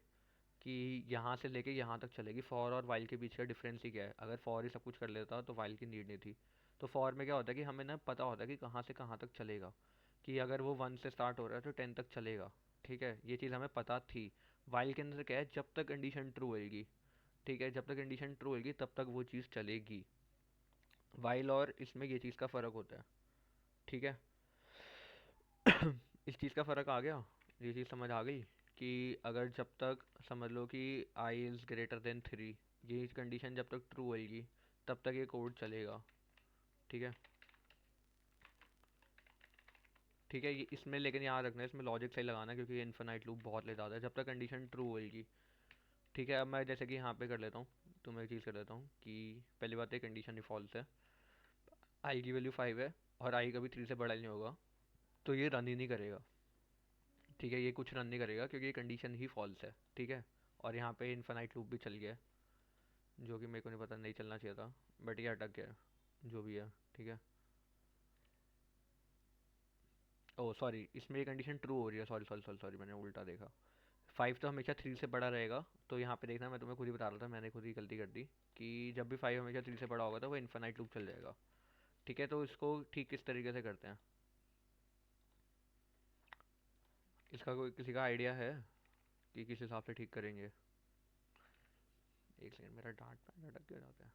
कि यहाँ से लेके यहाँ तक चलेगी। फॉर और वाइल के बीच का डिफरेंस ही क्या है, अगर फॉर ही सब कुछ कर लेता तो वाइल की नीड नहीं थी। तो फॉर में क्या होता है कि हमें ना पता होता है कि कहाँ से कहाँ तक चलेगा, कि अगर वो 1 से स्टार्ट हो रहा है तो 10 तक चलेगा। ठीक है, ये चीज़ हमें पता थी। वाइल के अंदर क्या है, जब तक कंडीशन ट्रू होएगी, ठीक है, जब तक कंडीशन ट्रू होएगी तब तक वो चीज़ चलेगी। वाइल और इसमें ये चीज़ का फ़र्क होता है। ठीक है, इस चीज़ का फ़र्क आ गया, ये चीज़ समझ आ गई कि अगर जब तक समझ लो कि आई इज़ ग्रेटर देन 3, ये कंडीशन जब तक ट्रू होएगी तब तक ये कोड चलेगा। ठीक है, ठीक है, ये इसमें लेकिन याद रखना है, इसमें लॉजिक सही लगाना, क्योंकि ये इन्फिनाइट लूप बहुत ले जाता है जब तक कंडीशन ट्रू होएगी। ठीक है, अब मैं जैसे कि यहाँ पे कर लेता हूँ, तो मैं एक चीज़ कर लेता हूँ कि पहली बात है कंडीशन ही फॉल्स है, आई की वैल्यू 5 है और आई कभी 3 से बड़ा ही नहीं होगा, तो ये रन ही नहीं करेगा। ठीक है, ये कुछ रन नहीं करेगा क्योंकि ये कंडीशन ही फॉल्स है। ठीक है, और यहाँ पे इन्फिनाइट लूप भी चल गया है, जो कि मेरे को नहीं पता, नहीं चलना चाहिए था, बट ये अटक गया है, जो भी है। ठीक है, ओह सॉरी, इसमें ये कंडीशन ट्रू हो रही है, सॉरी सॉरी सॉरी सॉरी, मैंने उल्टा देखा। 5 तो हमेशा 3 से बड़ा रहेगा, तो यहाँ पे देखना, मैं तुम्हें खुद ही बता रहा था, मैंने खुद ही गलती कर दी कि जब भी 5 हमेशा 3 से बड़ा होगा तो वो इन्फिनाइट लूप चल जाएगा। ठीक है, तो इसको ठीक किस तरीके से करते हैं, इसका कोई किसी का आइडिया है कि किस हिसाब से ठीक करेंगे? एक सेकंड, मेरा डार्ट पैड अटक क्यों जाता है?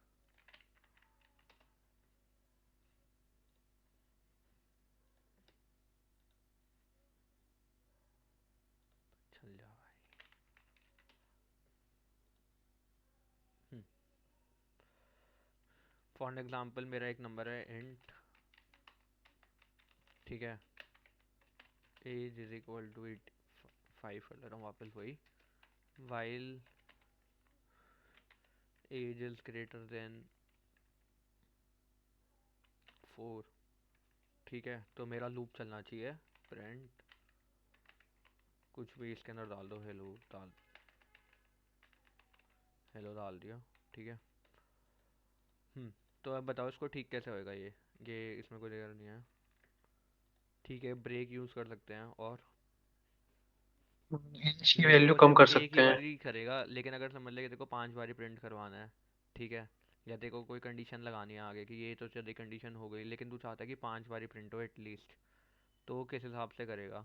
चल जा भाई। फॉर एग्जांपल मेरा एक नंबर है इंट, ठीक है, एज इज इक्वल टू 5 कर ले रहा हूँ वापस वही, while age is greater than 4। ठीक है, तो मेरा लूप चलना चाहिए, प्रिंट कुछ भी इसके अंदर डाल दो, हेलो डाल दिया। ठीक है, तो अब बताओ इसको ठीक कैसे होएगा ये इसमें कोई एरर नहीं है। ठीक है, ब्रेक यूज़ कर सकते हैं, और एज की लेकिन वैल्यू वो कम सिर्फ कर एक ही सकते बार हैं। ही करेगा, लेकिन अगर समझ ले कि देखो 5 बार ही प्रिंट करवाना है, ठीक है, या देखो कोई कंडीशन लगानी है आगे कि ये तो चलिए कंडीशन हो गई, लेकिन तू चाहता है कि 5 बार ही प्रिंट हो एटलीस्ट, तो वो किस हिसाब से करेगा?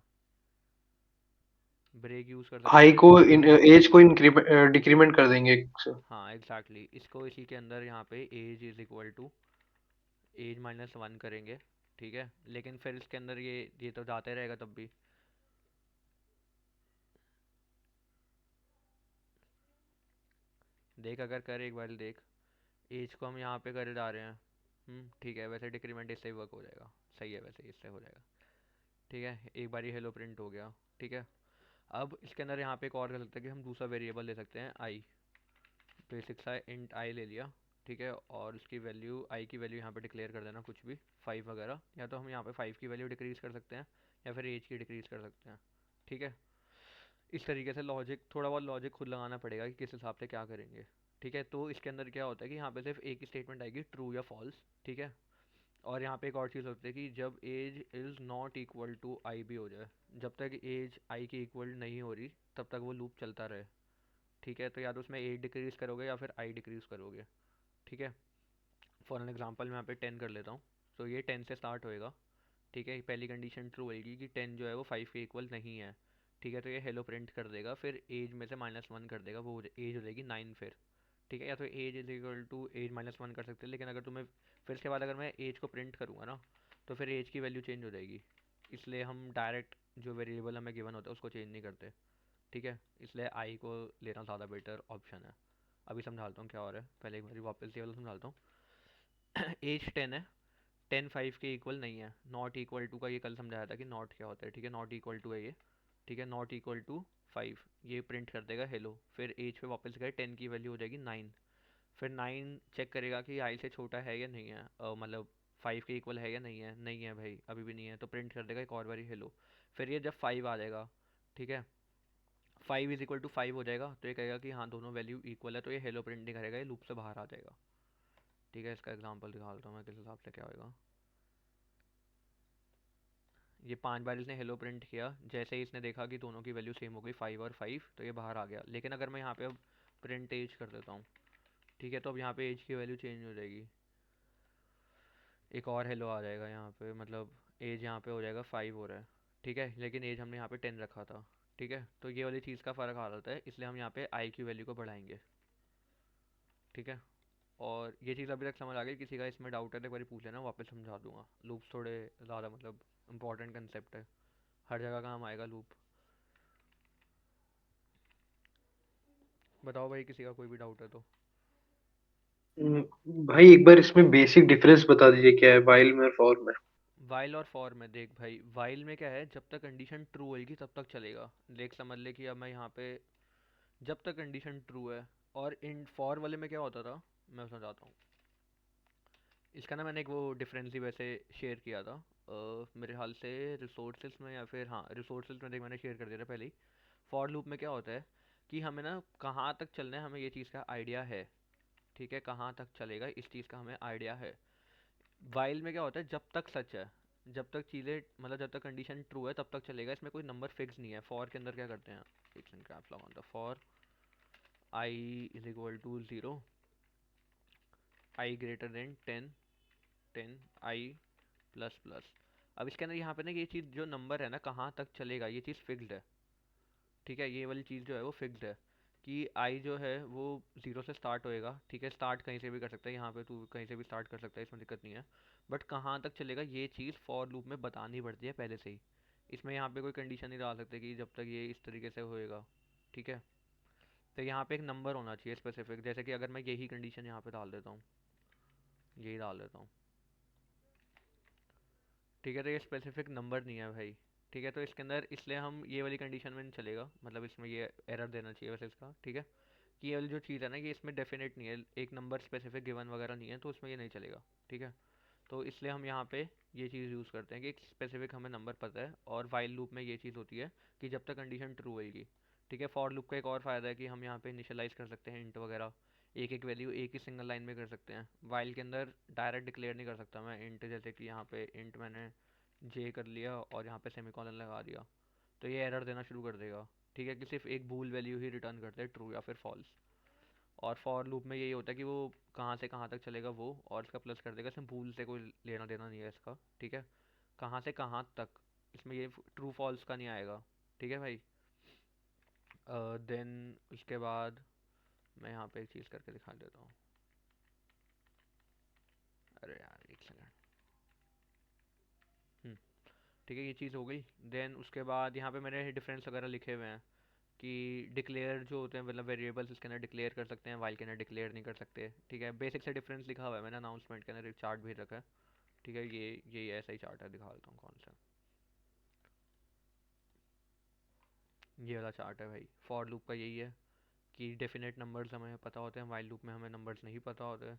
ब्रेक यूज़ कर सकते आई हैं। को एज को डिक्रीमेंट कर देंगे एक से। हाँ एग्जैक्टली, इसको इसी के अंदर यहाँ पे age is equal to age minus 1 करेंगे। ठीक है, लेकिन फिर इसके अंदर ये तो जाते रहेगा तब भी। देख, अगर कर एक बार देख, एज को हम यहाँ पे करे जा रहे हैं। ठीक है, वैसे डिक्रीमेंट इससे ही वर्क हो जाएगा, सही है, वैसे इससे हो जाएगा। ठीक है, एक बार ही हेलो प्रिंट हो गया। ठीक है, अब इसके अंदर यहाँ पे एक और कर सकते हैं कि हम दूसरा वेरिएबल ले सकते हैं आई, बेसिक सा इंट आई ले लिया। ठीक है, और उसकी वैल्यू, आई की वैल्यू यहाँ पे डिक्लेयर कर देना कुछ भी 5 वगैरह, या तो हम यहाँ पे 5 की वैल्यू डिक्रीज़ कर सकते हैं या फिर एज की डिक्रीज़ कर सकते हैं। ठीक है, इस तरीके से लॉजिक, थोड़ा बहुत लॉजिक खुद लगाना पड़ेगा कि किस हिसाब से क्या करेंगे। ठीक है, तो इसके अंदर क्या होता है कि यहाँ पे सिर्फ एक ही स्टेटमेंट आएगी, ट्रू या फॉल्स। ठीक है, और यहाँ पे एक और चीज़ होती है कि जब edge is not equal to i भी हो जाए, जब तक एज आई के इक्वल नहीं हो रही तब तक वो लूप चलता रहे। ठीक है, तो या तो उसमें एज डिक्रीज़ करोगे या फिर आई डिक्रीज़ करोगे। ठीक है, फॉर एन एग्जांपल मैं यहाँ पे 10 कर लेता हूँ, तो ये 10 से स्टार्ट होएगा। ठीक है, पहली कंडीशन ट्रू होएगी कि 10 जो है वो 5 के इक्वल नहीं है। ठीक है, तो ये हेलो प्रिंट कर देगा, फिर एज में से -1 कर देगा, वो एज हो जाएगी 9 फिर। ठीक है, या तो age is equal to age -1 कर सकते हैं, लेकिन अगर तुम्हें फिर इसके बाद अगर मैं एज को प्रिंट करूँगा ना, तो फिर एज की वैल्यू चेंज हो जाएगी, इसलिए हम डायरेक्ट जो वेरिएबल हमें गिवन होता है उसको चेंज नहीं करते। ठीक है, इसलिए आई को लेना ज़्यादा बेटर ऑप्शन है। अभी समझाता हूँ क्या हो रहा है, पहले एक बार वापस ये वाला समझाता हूँ। एज 10 है, 10 5 के इक्वल नहीं है। नॉट इक्वल टू का ये कल समझाया था कि नॉट क्या होता है, ठीक है। नॉट इक्वल टू है ये, ठीक है। नॉट इक्वल टू 5 ये प्रिंट कर देगा हेलो। फिर एज पे वापस गए, 10 की वैल्यू हो जाएगी 9। फिर 9 चेक करेगा कि आई से छोटा है या नहीं है, मतलब 5 के इक्वल है या नहीं है। नहीं है भाई, अभी भी नहीं है, तो प्रिंट कर देगा एक और बारी हेलो। फिर ये जब 5 आ जाएगा, ठीक है, 5 इज इक्वल टू 5 हो जाएगा, तो ये कहेगा कि हाँ दोनों वैल्यू इक्वल है, तो ये हेलो प्रिंट नहीं करेगा, ये लूप से बाहर आ जाएगा, ठीक है। इसका एग्जांपल दिखा देता हूँ मैं किस हिसाब से क्या होगा। ये 5 बार इसने हेलो प्रिंट किया, जैसे ही इसने देखा कि दोनों की वैल्यू सेम हो गई 5 और 5, तो ये बाहर आ गया। लेकिन अगर मैं यहाँ पे अब प्रिंट एज कर देता हूँ, ठीक है, तो अब यहाँ पे एज की वैल्यू चेंज हो जाएगी, एक और हेलो आ जाएगा यहाँ पे, मतलब एज यहाँ पे हो जाएगा 5 हो रहा है, ठीक है, लेकिन एज हमने यहाँ पे 10 रखा था, ठीक है। तो ये वाली चीज़ का फ़र्क आ जाता है, इसलिए हम यहाँ पे आई की वैल्यू को बढ़ाएंगे, ठीक है। और ये चीज़ अभी तक समझ आ गई? किसी का इसमें डाउट है तो एक बार पूछ लेना, वापस समझा दूंगा। लूप्स थोड़े ज़्यादा मतलब इंपॉर्टेंट कंसेप्ट है, हर जगह काम आएगा लूप। बताओ भाई, किसी का कोई भी डाउट है तो। भाई एक बार इसमें बेसिक डिफरेंस बता दीजिए क्या है वाइल में और फॉर में। वाइल और फॉर में देख भाई, वाइल में क्या है, जब तक कंडीशन ट्रू होगी तब तक चलेगा। देख समझ ले कि अब मैं यहाँ पे जब तक कंडीशन ट्रू है। और इन फॉर वाले में क्या होता था, मैं समझाता हूँ। इसका ना मैंने एक वो डिफरेंस ही वैसे शेयर किया था, मेरे हाल से रिसोर्सेज में, या फिर हाँ रिसोर्सेज में, देख मैंने शेयर कर दिया था पहले ही। फॉर लूप में क्या होता है कि हमें ना कहाँ तक चलना है, हमें ये चीज़ का आइडिया है, ठीक है, कहाँ तक चलेगा इस चीज़ का हमें आइडिया है। वाइल में क्या होता है, जब तक सच है, जब तक चीज़ें मतलब जब तक कंडीशन ट्रू है तब तक चलेगा, इसमें कोई नंबर फिक्स नहीं है। फॉर के अंदर क्या करते हैं, एक second caps lock on the for I is equal to 0, I greater than 10, 10 I plus plus. अब इसके अंदर यहाँ पे ना ये चीज़ जो नंबर है ना कहाँ तक चलेगा, ये चीज़ फिक्स्ड है, ठीक है। ये वाली चीज़ जो है वो फिक्स्ड है कि आई जो है वो 0 से स्टार्ट होएगा, ठीक है। स्टार्ट कहीं से भी कर सकता है, यहाँ पे तू कहीं से भी स्टार्ट कर सकता है, इसमें दिक्कत नहीं है। बट कहाँ तक चलेगा ये चीज़ फॉर लूप में बतानी पड़ती है पहले से ही। इसमें यहाँ पे कोई कंडीशन नहीं डाल सकते कि जब तक ये इस तरीके से होएगा, ठीक है। तो यहाँ पे एक नंबर होना चाहिए स्पेसिफिक, जैसे कि अगर मैं यही कंडीशन यहाँ पे डाल देता हूँ, यही डाल देता हूँ, ठीक है, तो ये स्पेसिफिक नंबर नहीं है भाई, ठीक है। तो इसके अंदर इसलिए हम ये वाली कंडीशन में नहीं चलेगा, मतलब इसमें ये एरर देना चाहिए वैसे इसका, ठीक है, कि ये वाली जो चीज़ है ना, ये इसमें डेफिनेट नहीं है, एक नंबर स्पेसिफिक गिवन वगैरह नहीं है, तो उसमें ये नहीं चलेगा, ठीक है। तो इसलिए हम यहाँ पे ये चीज़ यूज़ करते हैं कि एक स्पेसिफिक हमें नंबर पता है। और वाइल लूप में ये चीज़ होती है कि जब तक कंडीशन ट्रू होगी, ठीक है। फॉर लूप का एक और फ़ायदा है कि हम यहाँ पे इनिशियलाइज़ कर सकते हैं इंट वगैरह, एक एक वैल्यू एक ही सिंगल लाइन में कर सकते हैं। वाइल के अंदर डायरेक्ट डिक्लेयर नहीं कर सकता मैं इंट, जैसे कि यहाँ पे इंट मैंने जे कर लिया और यहाँ पे सेमीकोलन लगा दिया, तो ये एरर देना शुरू कर देगा, ठीक है, कि सिर्फ एक बूल वैल्यू ही रिटर्न करते हैं, ट्रू या फिर फॉल्स। और फॉर लूप में यही होता है कि वो कहाँ से कहाँ तक चलेगा वो, और इसका प्लस कर देगा, इसमें भूल से कोई लेना देना नहीं है इसका, ठीक है। कहाँ से कहाँ तक, इसमें ये ट्रू फॉल्स का नहीं आएगा, ठीक है भाई। देन उसके बाद मैं यहाँ पे एक चीज़ करके दिखा देता हूँ। अरे यार एक सेकंड, ठीक है, ये चीज़ हो गई। देन उसके बाद यहाँ पे मैंने डिफरेंस वगैरह लिखे हुए हैं कि डिक्लेयर जो होते हैं, मतलब वेरिएबल्स इसके अंदर डिक्लेयर कर सकते हैं, वाइल के अंदर डिक्लेयर नहीं कर सकते, ठीक है। बेसिक से डिफरेंस लिखा हुआ है मैंने, अनाउंसमेंट के अंदर एक चार्ट भेज रखा है, ठीक है। ये ऐसा ही चार्ट है, दिखा देता हूँ कौन सा, ये वाला चार्ट है भाई। फॉर लूप का यही है कि डेफिनेट नंबर्स हमें पता होते हैं, वाइल लूप में हमें नंबर्स नहीं पता होते,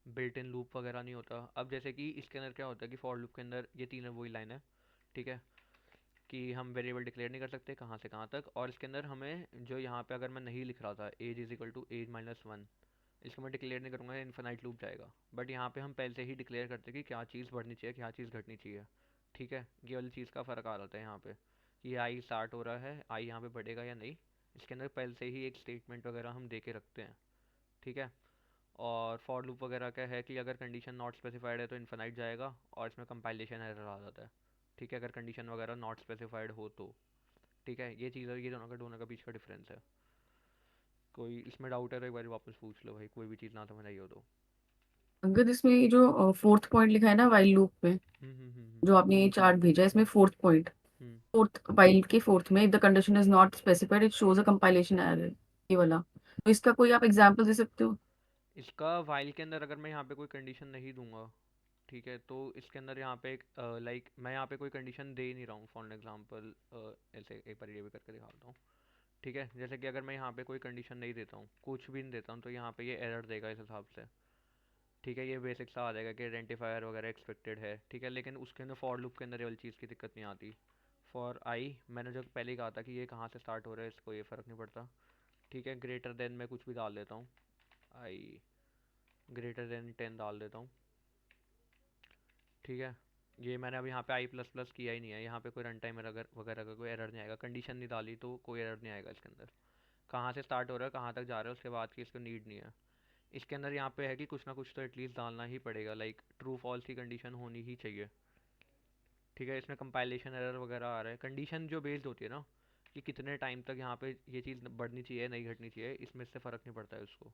बिल्ट इन लूप वगैरह नहीं होता। अब जैसे कि इसके अंदर क्या होता है कि फॉर लूप के अंदर ये तीनों वही लाइन है, ठीक है, कि हम वेरिएबल डिक्लेयर नहीं कर सकते कहाँ से कहाँ तक। और इसके अंदर हमें जो यहाँ पे अगर मैं नहीं लिख रहा था age is equal to age minus 1, इसको मैं डिक्लेयर नहीं करूँगा, इन्फिनाइट लूप जाएगा। बट यहाँ पे हम पहले से ही डिक्लेयर करते हैं कि क्या चीज़ बढ़नी चाहिए, क्या चीज़ घटनी चाहिए, ठीक है। ये वाली चीज़ का फ़र्क आ जाता है यहाँ पे कि आई स्टार्ट हो रहा है, आई यहाँ पे बढ़ेगा या नहीं, इसके अंदर पहले से ही एक स्टेटमेंट वगैरह हम दे के रखते हैं, ठीक है। और फॉर लूप वगैरह क्या है कि अगर कंडीशन नॉट स्पेसिफाइड है तो इन्फिनाइट जाएगा, और इसमें कंपाइलेशन एरर आ जाता है, ठीक है, अगर कंडीशन वगैरह नॉट स्पेसिफाइड हो तो, ठीक है। ये चीज़ है, ये दोनों का बीच का डिफरेंस है। कोई इसमें डाउट है तो एक बार वापस पूछ लो भाई, कोई भी चीज़ ना समझ आई हो तो। अंगद, इसमें ये जो फोर्थ पॉइंट लिखा है ना वाइल लूप में, हम्म। जो आपने ये चार्ट भेजा है, इसमें फोर्थ पॉइंट, हम्म। फोर्थ वाइल के फोर्थ में, if the condition is not specified it shows a compilation error, ये वाला। तो इसका कोई आप एग्जांपल दे सकते हो? इसका वाइल के अंदर अगर मैं यहाँ पे कोई कंडीशन नहीं दूंगा, ठीक है, तो इसके अंदर यहाँ पे एक लाइक मैं यहाँ पे कोई कंडीशन दे ही नहीं रहा हूँ। फॉर एग्जांपल ऐसे एक बार ये भी करके दिखाता हूँ। ठीक है, जैसे कि अगर मैं यहाँ पे कोई कंडीशन नहीं देता हूँ, कुछ भी नहीं देता हूँ, तो यहाँ पे ये एरर देगा इस हिसाब से। ठीक है, ये बेसिक सा आ जाएगा कि आइडेंटिफायर वगैरह एक्सपेक्टेड है। ठीक है, लेकिन उसके अंदर फॉर लूप के अंदर ये वाली चीज़ की दिक्कत नहीं आती। फॉर आई मैंने जो पहले ही कहा था कि ये कहाँ से स्टार्ट हो रहा है इसको ये फ़र्क नहीं पड़ता। ठीक है, ग्रेटर देन मैं कुछ भी डाल देता हूँ, आई ग्रेटर देन 10 डाल देता हूँ। ठीक है, ये मैंने अब यहाँ पे आई प्लस प्लस किया ही नहीं है, यहाँ पे कोई रन टाइम वगैरह वगैरह का कोई एरर नहीं आएगा। कंडीशन नहीं डाली तो कोई एरर नहीं आएगा इसके अंदर। कहाँ से स्टार्ट हो रहा है कहाँ तक जा रहा है उसके बाद की इसको नीड नहीं है। इसके अंदर यहाँ पे है कि कुछ ना कुछ तो एटलीस्ट डालना ही पड़ेगा, लाइक ट्रू फॉल्स की कंडीशन होनी ही चाहिए। ठीक है, इसमें कंपाइलेशन एरर वगैरह आ रहा है। कंडीशन जो बेस्ड होती है ना कि कितने टाइम तक यहाँ पे ये चीज़ बढ़नी चाहिए नहीं घटनी चाहिए, इसमें से फ़र्क नहीं पड़ता है उसको।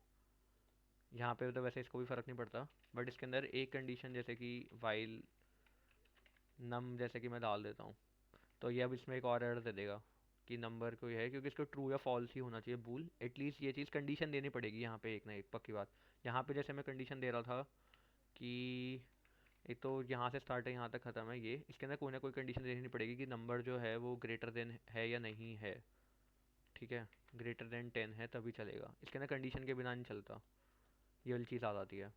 यहाँ पे तो वैसे इसको भी फ़र्क नहीं पड़ता, बट इसके अंदर एक कंडीशन जैसे कि वाइल नम जैसे कि मैं डाल देता हूँ, तो ये अब इसमें एक और एरर दे देगा कि नंबर कोई है, क्योंकि इसको ट्रू या फॉल्स ही होना चाहिए बूल। एटलीस्ट ये चीज़ कंडीशन देनी पड़ेगी यहाँ पे एक ना एक पक्की बात। यहाँ पे जैसे मैं कंडीशन दे रहा था कि एक तो यहाँ से स्टार्ट है यहाँ तक ख़त्म है, ये इसके अंदर कोई ना कोई कंडीशन देनी पड़ेगी कि नंबर जो है वो ग्रेटर देन है या नहीं है। ठीक है, ग्रेटर देन 10 है तभी चलेगा, इसके अंदर कंडीशन के बिना नहीं चलता। ये वाली चीज़ आ जाती है।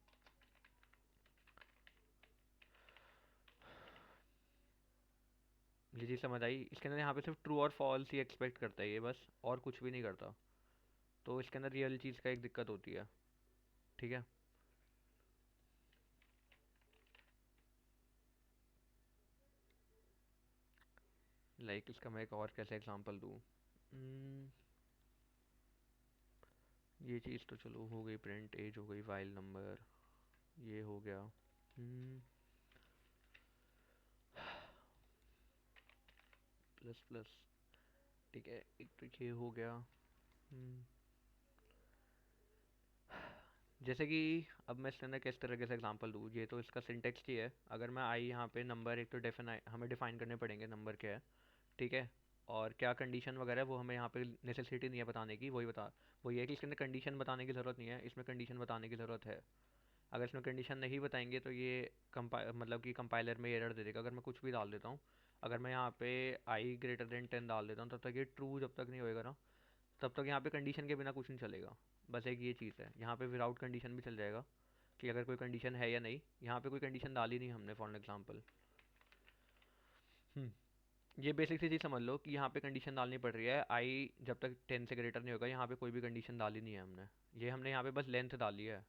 ये चीज़ समझ आई? इसके अंदर यहाँ पे सिर्फ ट्रू और फॉल्स ही एक्सपेक्ट करता है ये बस, और कुछ भी नहीं करता। तो इसके अंदर रियल चीज़ का एक दिक्कत होती है। ठीक है, लाइक इसका मैं एक और कैसे एग्जांपल दूँ। ये चीज़ तो चलो हो गई, प्रिंट एज हो गई, फाइल नंबर ये हो गया। Plus plus. ठीक है, एक तो ये हो गया। जैसे कि अब मैं इसके अंदर किस तरीके से एग्जांपल दूँ, ये तो इसका सिंटेक्स ही है। अगर मैं आई यहाँ पे नंबर एक तो हमें डिफाइन करने पड़ेंगे नंबर क्या है। ठीक है, और क्या कंडीशन वगैरह वो हमें यहाँ पे नेसेसिटी नहीं है बताने की, वो ये है कि इसके अंदर कंडीशन बताने की ज़रूरत नहीं है, इसमें कंडीशन बताने की ज़रूरत है। अगर इसमें कंडीशन नहीं बताएंगे तो ये मतलब कि कंपाइलर में एरर दे देगा अगर मैं कुछ भी डाल देता हूँ। अगर मैं यहाँ पे आई ग्रेटर देन 10 डाल देता हूँ तब तक ये ट्रू जब तक नहीं होएगा ना, तब तक यहाँ पे कंडीशन के बिना कुछ नहीं चलेगा। बस एक ये चीज़ है, यहाँ पे विदाउट कंडीशन भी चल जाएगा कि अगर कोई कंडीशन है या नहीं। यहाँ पे कोई कंडीशन डाली नहीं हमने फॉर एग्जांपल। ये बेसिक सी चीज़ समझ लो कि यहाँ पे कंडीशन डालनी पड़ रही है, आई जब तक 10 से ग्रेटर नहीं होगा यहाँ पे कोई भी कंडीशन डाली नहीं है हमने। ये हमने यहाँ पे बस लेंथ डाली है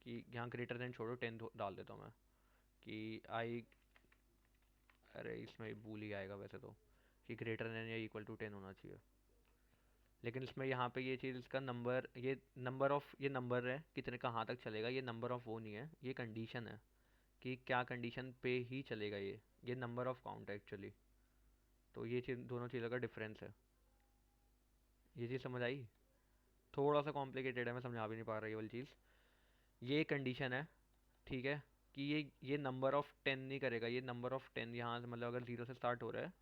कि यहाँ ग्रेटर देन छोड़ो 10 डाल देता हूँ मैं कि आई, अरे इसमें भूल ही आएगा वैसे तो कि ग्रेटर देन या इक्वल टू 10 होना चाहिए। लेकिन इसमें यहाँ पे ये चीज़ इसका नंबर, ये नंबर ऑफ, ये नंबर है कितने कहाँ तक चलेगा, ये नंबर ऑफ वो नहीं है, ये कंडीशन है कि क्या कंडीशन पे ही चलेगा। ये नंबर ऑफ काउंट है एक्चुअली। तो ये चीज़ दोनों चीज़ों का डिफरेंस है। ये चीज़ समझ आई? थोड़ा सा कॉम्प्लिकेटेड है, मैं समझा भी नहीं पा रहा ये वाली चीज़। ये कंडीशन है, ठीक है, कि ये नंबर ऑफ 10 नहीं करेगा। ये नंबर ऑफ 10 यहाँ से मतलब अगर 0 से स्टार्ट हो रहा है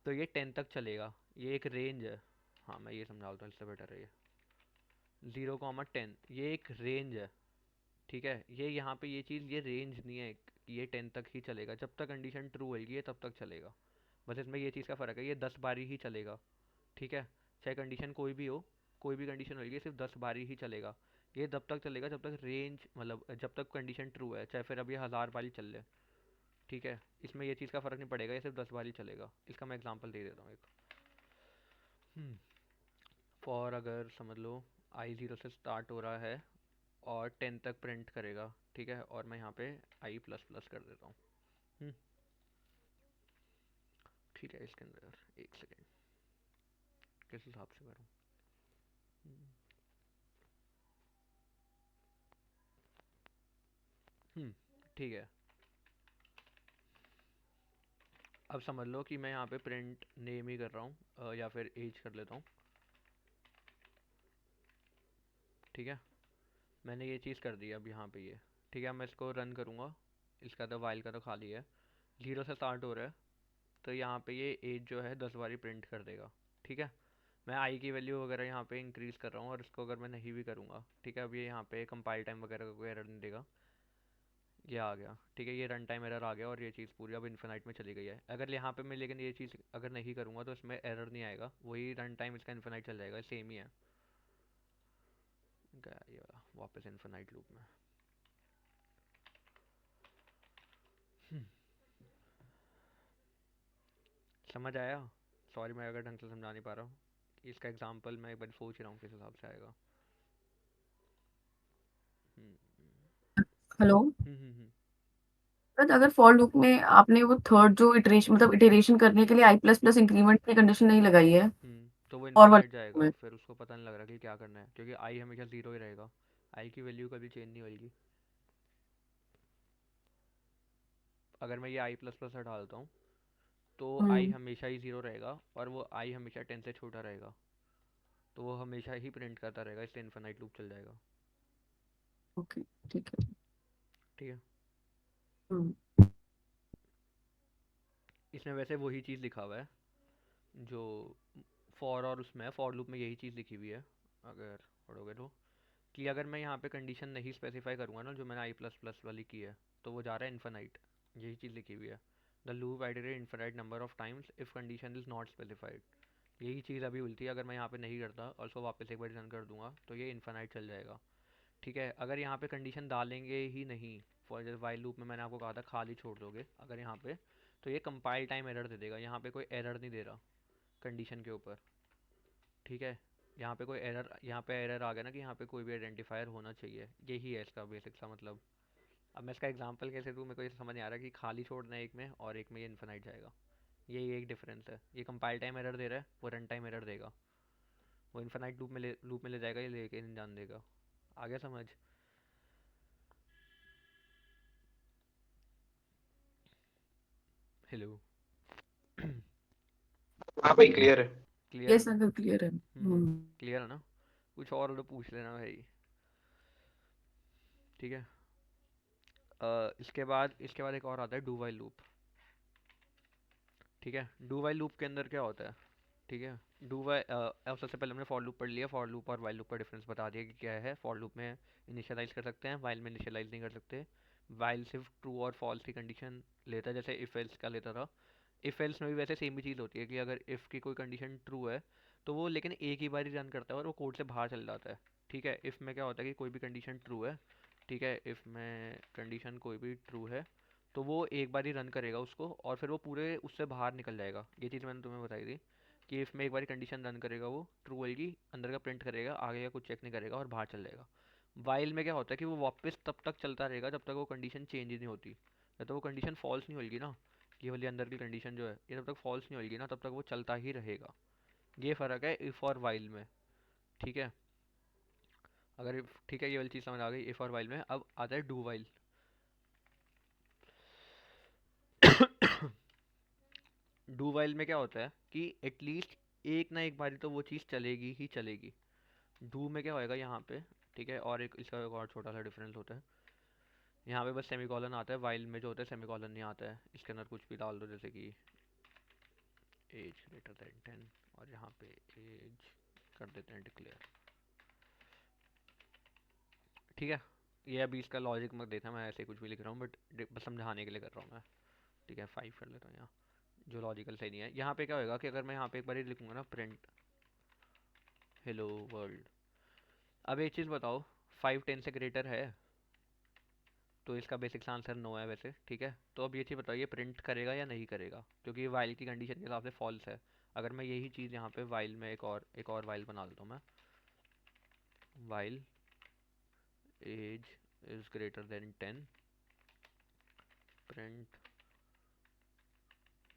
तो ये 10 तक चलेगा, ये एक रेंज है। हाँ मैं ये समझा देता हूँ, इससे बेटर है ये 0,10, ये एक रेंज है। ठीक है, ये यहाँ पे ये चीज़ ये रेंज नहीं है कि ये 10 तक ही चलेगा, जब तक कंडीशन ट्रू होगी ये तब तक चलेगा। बस इसमें ये चीज़ का फ़र्क है, ये 10 बारी ही चलेगा। ठीक है, चाहे कंडीशन कोई भी हो, कोई भी कंडीशन होगी सिर्फ 10 बारी ही चलेगा। ये तब तक चलेगा जब तक रेंज मतलब जब तक कंडीशन ट्रू है, चाहे फिर अब ये 1000 बारी चल ले। ठीक है, इसमें ये चीज़ का फ़र्क नहीं पड़ेगा, ये सिर्फ 10 बारी चलेगा। इसका मैं एग्जांपल दे देता हूँ एक। फॉर अगर समझ लो आई 0 से स्टार्ट हो रहा है और 10 तक प्रिंट करेगा। ठीक है, और मैं यहाँ पे आई प्लस प्लस कर देता हूँ। ठीक है, इसके अंदर एक सेकेंड किस हिसाब से करूँ। ठीक है, अब समझ लो कि मैं यहाँ पे प्रिंट नेम ही कर रहा हूँ या फिर एज कर लेता हूँ। ठीक है, मैंने ये चीज़ कर दी अब यहाँ पे ये। ठीक है, मैं इसको रन करूँगा, इसका तो वाइल का तो खाली है, 0 से स्टार्ट हो रहा है, तो यहाँ पे ये एज जो है 10 बारी प्रिंट कर देगा। ठीक है, मैं आई की वैल्यू वगैरह यहाँ पे इंक्रीज़ कर रहा हूँ, और इसको अगर मैं नहीं भी करूँगा, ठीक है, अब ये यहाँ पे कंपाइल टाइम वगैरह का कोई एरर नहीं देगा। ये आ गया, ठीक है, ये रन टाइम एरर आ गया और ये चीज़ पूरी अब इन्फिनाइट में चली गई है। अगर यहाँ पे मैं लेकिन ये चीज़ अगर नहीं करूँगा तो इसमें एरर नहीं आएगा, वही रन टाइम इसका इन्फिनाइट चल जाएगा, सेम ही है। गया ये वाला वापस इन्फिनाइट लूप में। समझ आया? सॉरी मैं अगर ढंग से समझा नहीं पा रहा हूँ, इसका एग्जांपल मैं एक बार सोच रहा हूँ किस हिसाब से आएगा। Hmm hello. Hmm hmm hmm but अगर फॉर लूप में आपने वो थर्ड जो इटरेशन मतलब इटरेशन करने के लिए आई प्लस प्लस इंक्रीमेंट की कंडीशन नहीं लगाई है तो वो फॉर इन्फिनाइट वाले जाएगा, में। फिर उसको पता नहीं लग रहा कि क्या करना है, क्योंकि आई हमेशा ज़ीरो ही रहेगा, आई की वैल्यू कभी चेंज नहीं होगी। अगर मैं ये आई प्लस प्लस हटा देता हूँ तो आई हम्म। हमेशा ही ज़ीरो रहेगा और वो आई हमेशा 10 से छोटा रहेगा, तो वो हमेशा ही प्रिंट करता रहेगा, इसलिए इन्फिनाइट लूप चल जाएगा। ओके। ठीक है। ठीक है। हम्म। इसमें वैसे वही चीज़ लिखा हुआ है जो फॉर और उसमें फॉर लूप में, यही चीज़ लिखी हुई है अगर पढ़ोगे तो, कि अगर मैं यहाँ पे कंडीशन नहीं स्पेसिफाई करूँगा ना, जो मैंने आई प्लस प्लस वाली की है, तो वो जा रहा है इन्फिनाइट। यही चीज़ लिखी हुई है, the loop iterate infinite number of times if condition is not specified. यही चीज़ अभी उल्टी है, अगर मैं यहाँ पे नहीं करता और उसको वापस एक बार रन कर दूंगा तो ये इन्फिनाइट चल जाएगा। ठीक है, अगर यहाँ पे कंडीशन डालेंगे ही नहीं, फॉर जैसे वाइल लूप में मैंने आपको कहा था खाली छोड़ दोगे अगर यहाँ पे, तो ये कंपाइल टाइम एरर दे देगा। यहाँ पे कोई एरर नहीं दे रहा कंडीशन के ऊपर, ठीक है। यहाँ पे कोई एरर, यहाँ पे एरर आ गया ना कि यहाँ पे कोई भी आइडेंटिफायर होना चाहिए, यही है इसका बेसिक सा मतलब। अब मैं इसका एग्जांपल कैसे दूँ, मेरे को ये समझ नहीं आ रहा कि खाली छोड़ना है एक में और एक में ये इन्फिनाइट जाएगा, यही एक डिफरेंस है। ये कंपाइल टाइम एरर दे रहा है, वो रन टाइम एरर देगा, वो इन्फिनाइट लूप में ले जाएगा, ये लेके नहीं जान देगा। आ गया समझ? हेलो। हाँ भाई क्लियर है। क्लियर है यस ना? अगर क्लियर है। क्लियर है ना? कुछ और हो तो पूछ लेना भाई। ठीक है। इसके बाद एक और आता है डू वाइल लूप। ठीक है, डू वाइल लूप के अंदर क्या होता है? ठीक है, डू वाइल अब सबसे पहले हमने फॉर लूप पढ़ लिया, फॉर लूप और वाइल लूप का डिफरेंस बता दिया कि क्या है। फॉर लूप में इनिशियलाइज कर सकते हैं, वाइल में इनिशियलाइज नहीं कर सकते। वाइल सिर्फ ट्रू और फॉल्स की कंडीशन लेता है, जैसे इफ एल्स का लेता था। इफ एल्स में भी वैसे सेम ही चीज़ होती है कि अगर इफ़ की कोई कंडीशन ट्रू है तो वो लेकिन एक ही बार ही रन करता है और वो कोड से बाहर चल जाता है। ठीक है, इफ़ में क्या होता है कि कोई भी कंडीशन ट्रू है, ठीक है, इफ़ में कंडीशन कोई भी ट्रू है तो वो एक बार ही रन करेगा उसको और फिर वो पूरे उससे बाहर निकल जाएगा। ये चीज़ मैंने तुम्हें बताई थी कि इफ़ में एक बार कंडीशन रन करेगा, वो ट्रू होगी, अंदर का प्रिंट करेगा, आगे का कुछ चेक नहीं करेगा और बाहर चल जाएगा। वाइल में क्या होता है कि वो वापस तब तक चलता रहेगा जब तक वो कंडीशन चेंज ही नहीं होती। जब तक वो कंडीशन फॉल्स नहीं होगी ना, ये वाली अंदर की कंडीशन जो है ये जब तक फॉल्स नहीं होगी ना तब तक वो चलता ही रहेगा। ये फ़र्क है इफ़ और वाइल में। ठीक है, अगर ठीक है, ये वाली चीज़ समझ आ गई इफ़ और वाइल में। अब आता है डू वाइल। डू वाइल में क्या होता है कि एटलीस्ट एक ना एक बारी तो वो चीज़ चलेगी ही चलेगी। डू में क्या होएगा यहाँ पे, ठीक है, और एक इसका एक और छोटा सा डिफरेंस होता है, यहाँ पे बस सेमीकॉलन आता है, वाइल में जो होता है सेमीकॉलन नहीं आता है। इसके अंदर कुछ भी डाल दो, जैसे कि एज ग्रेटर देन 10 और यहाँ पे एज कर देते हैं डिक्लेयर। ठीक है, ये अभी इसका लॉजिक मत देखना, मैं ऐसे कुछ भी लिख रहा हूँ बट बस समझाने के लिए कर रहा हूँ मैं। ठीक है, 5 कर लेता हूँ यहाँ, जो लॉजिकल सही नहीं है। यहाँ पे क्या होगा कि अगर मैं यहाँ पे एक बार लिखूँगा ना प्रिंट हेलो वर्ल्ड, अब एक चीज़ बताओ, 5 10 से ग्रेटर है? तो इसका बेसिक सा आंसर नो है वैसे। ठीक है, तो अब ये चीज़ बताओ ये प्रिंट करेगा या नहीं करेगा, क्योंकि वाइल की कंडीशन के हिसाब से फॉल्स है। अगर मैं यही चीज़ यहाँ पे वाइल में एक और वाइल बना देता हूँ मैं, while age is greater than 10 print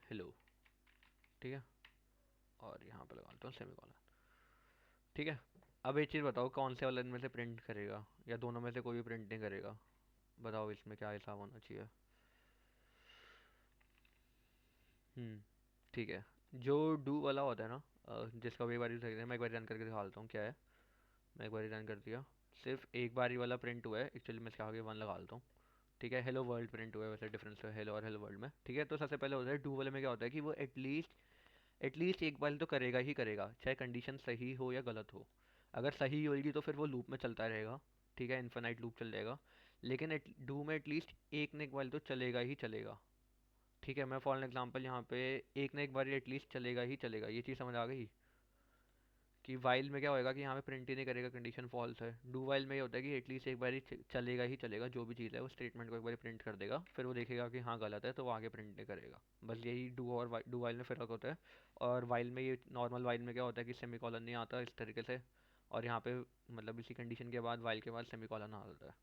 hello. ठीक है, और यहाँ पे लगा देता हूँ सेमीकोलन। ठीक है, अब एक चीज़ बताओ कौन से वाले इनमें से प्रिंट करेगा, या दोनों में से कोई भी प्रिंट नहीं करेगा? बताओ इसमें क्या हिसाब होना चाहिए। ठीक है, जो डू वाला होता है ना, जिसका भी एक बार यूज़ करते हैं, मैं एक बार रन करके दिखाता हूँ क्या है। मैं एक बार रन कर दिया, सिर्फ एक बार ही वाला प्रिंट हुआ है, एक्चुअली मैं इसके आगे 1 लगा देता हूँ। ठीक है, हेलो वर्ल्ड प्रिंट हुआ है, वैसे डिफरेंस है हेलो और हेलो वर्ल्ड में। ठीक है, तो सबसे पहले होता है डू वाले में क्या होता है कि वो एटलीस्ट एक बार तो करेगा ही करेगा, चाहे कंडीशन सही हो या गलत हो। अगर सही होगी तो फिर वो लूप में चलता रहेगा, ठीक है, इन्फिनाइट लूप चल जाएगा। लेकिन डू में एटलीस्ट एक ना एक वाइल तो चलेगा ही चलेगा। ठीक है, मैं फॉर एग्जांपल यहाँ पे एक ना एक बार एटलीस्ट चलेगा ही चलेगा, ये चीज़ समझ आ गई? कि वाइल में क्या होएगा कि यहाँ पे प्रिंट ही नहीं करेगा, कंडीशन फॉल्स है। डू वाइल में ये होता है कि एटलीस्ट एक बार चलेगा ही चलेगा, जो भी चीज़ है वो स्टेटमेंट को एक बार प्रिंट कर देगा, फिर वो देखेगा कि हाँ गलत है तो वो आगे प्रिंट नहीं करेगा। बस यही डू और डू वाइल में फ़र्क होता है। और वाइल में ये नॉर्मल वाइल में क्या होता है कि सेमी कॉलन नहीं आता इस तरीके से, और यहाँ पे मतलब इसी कंडीशन के बाद वाइल के बाद सेमी कॉलन आ जाता है।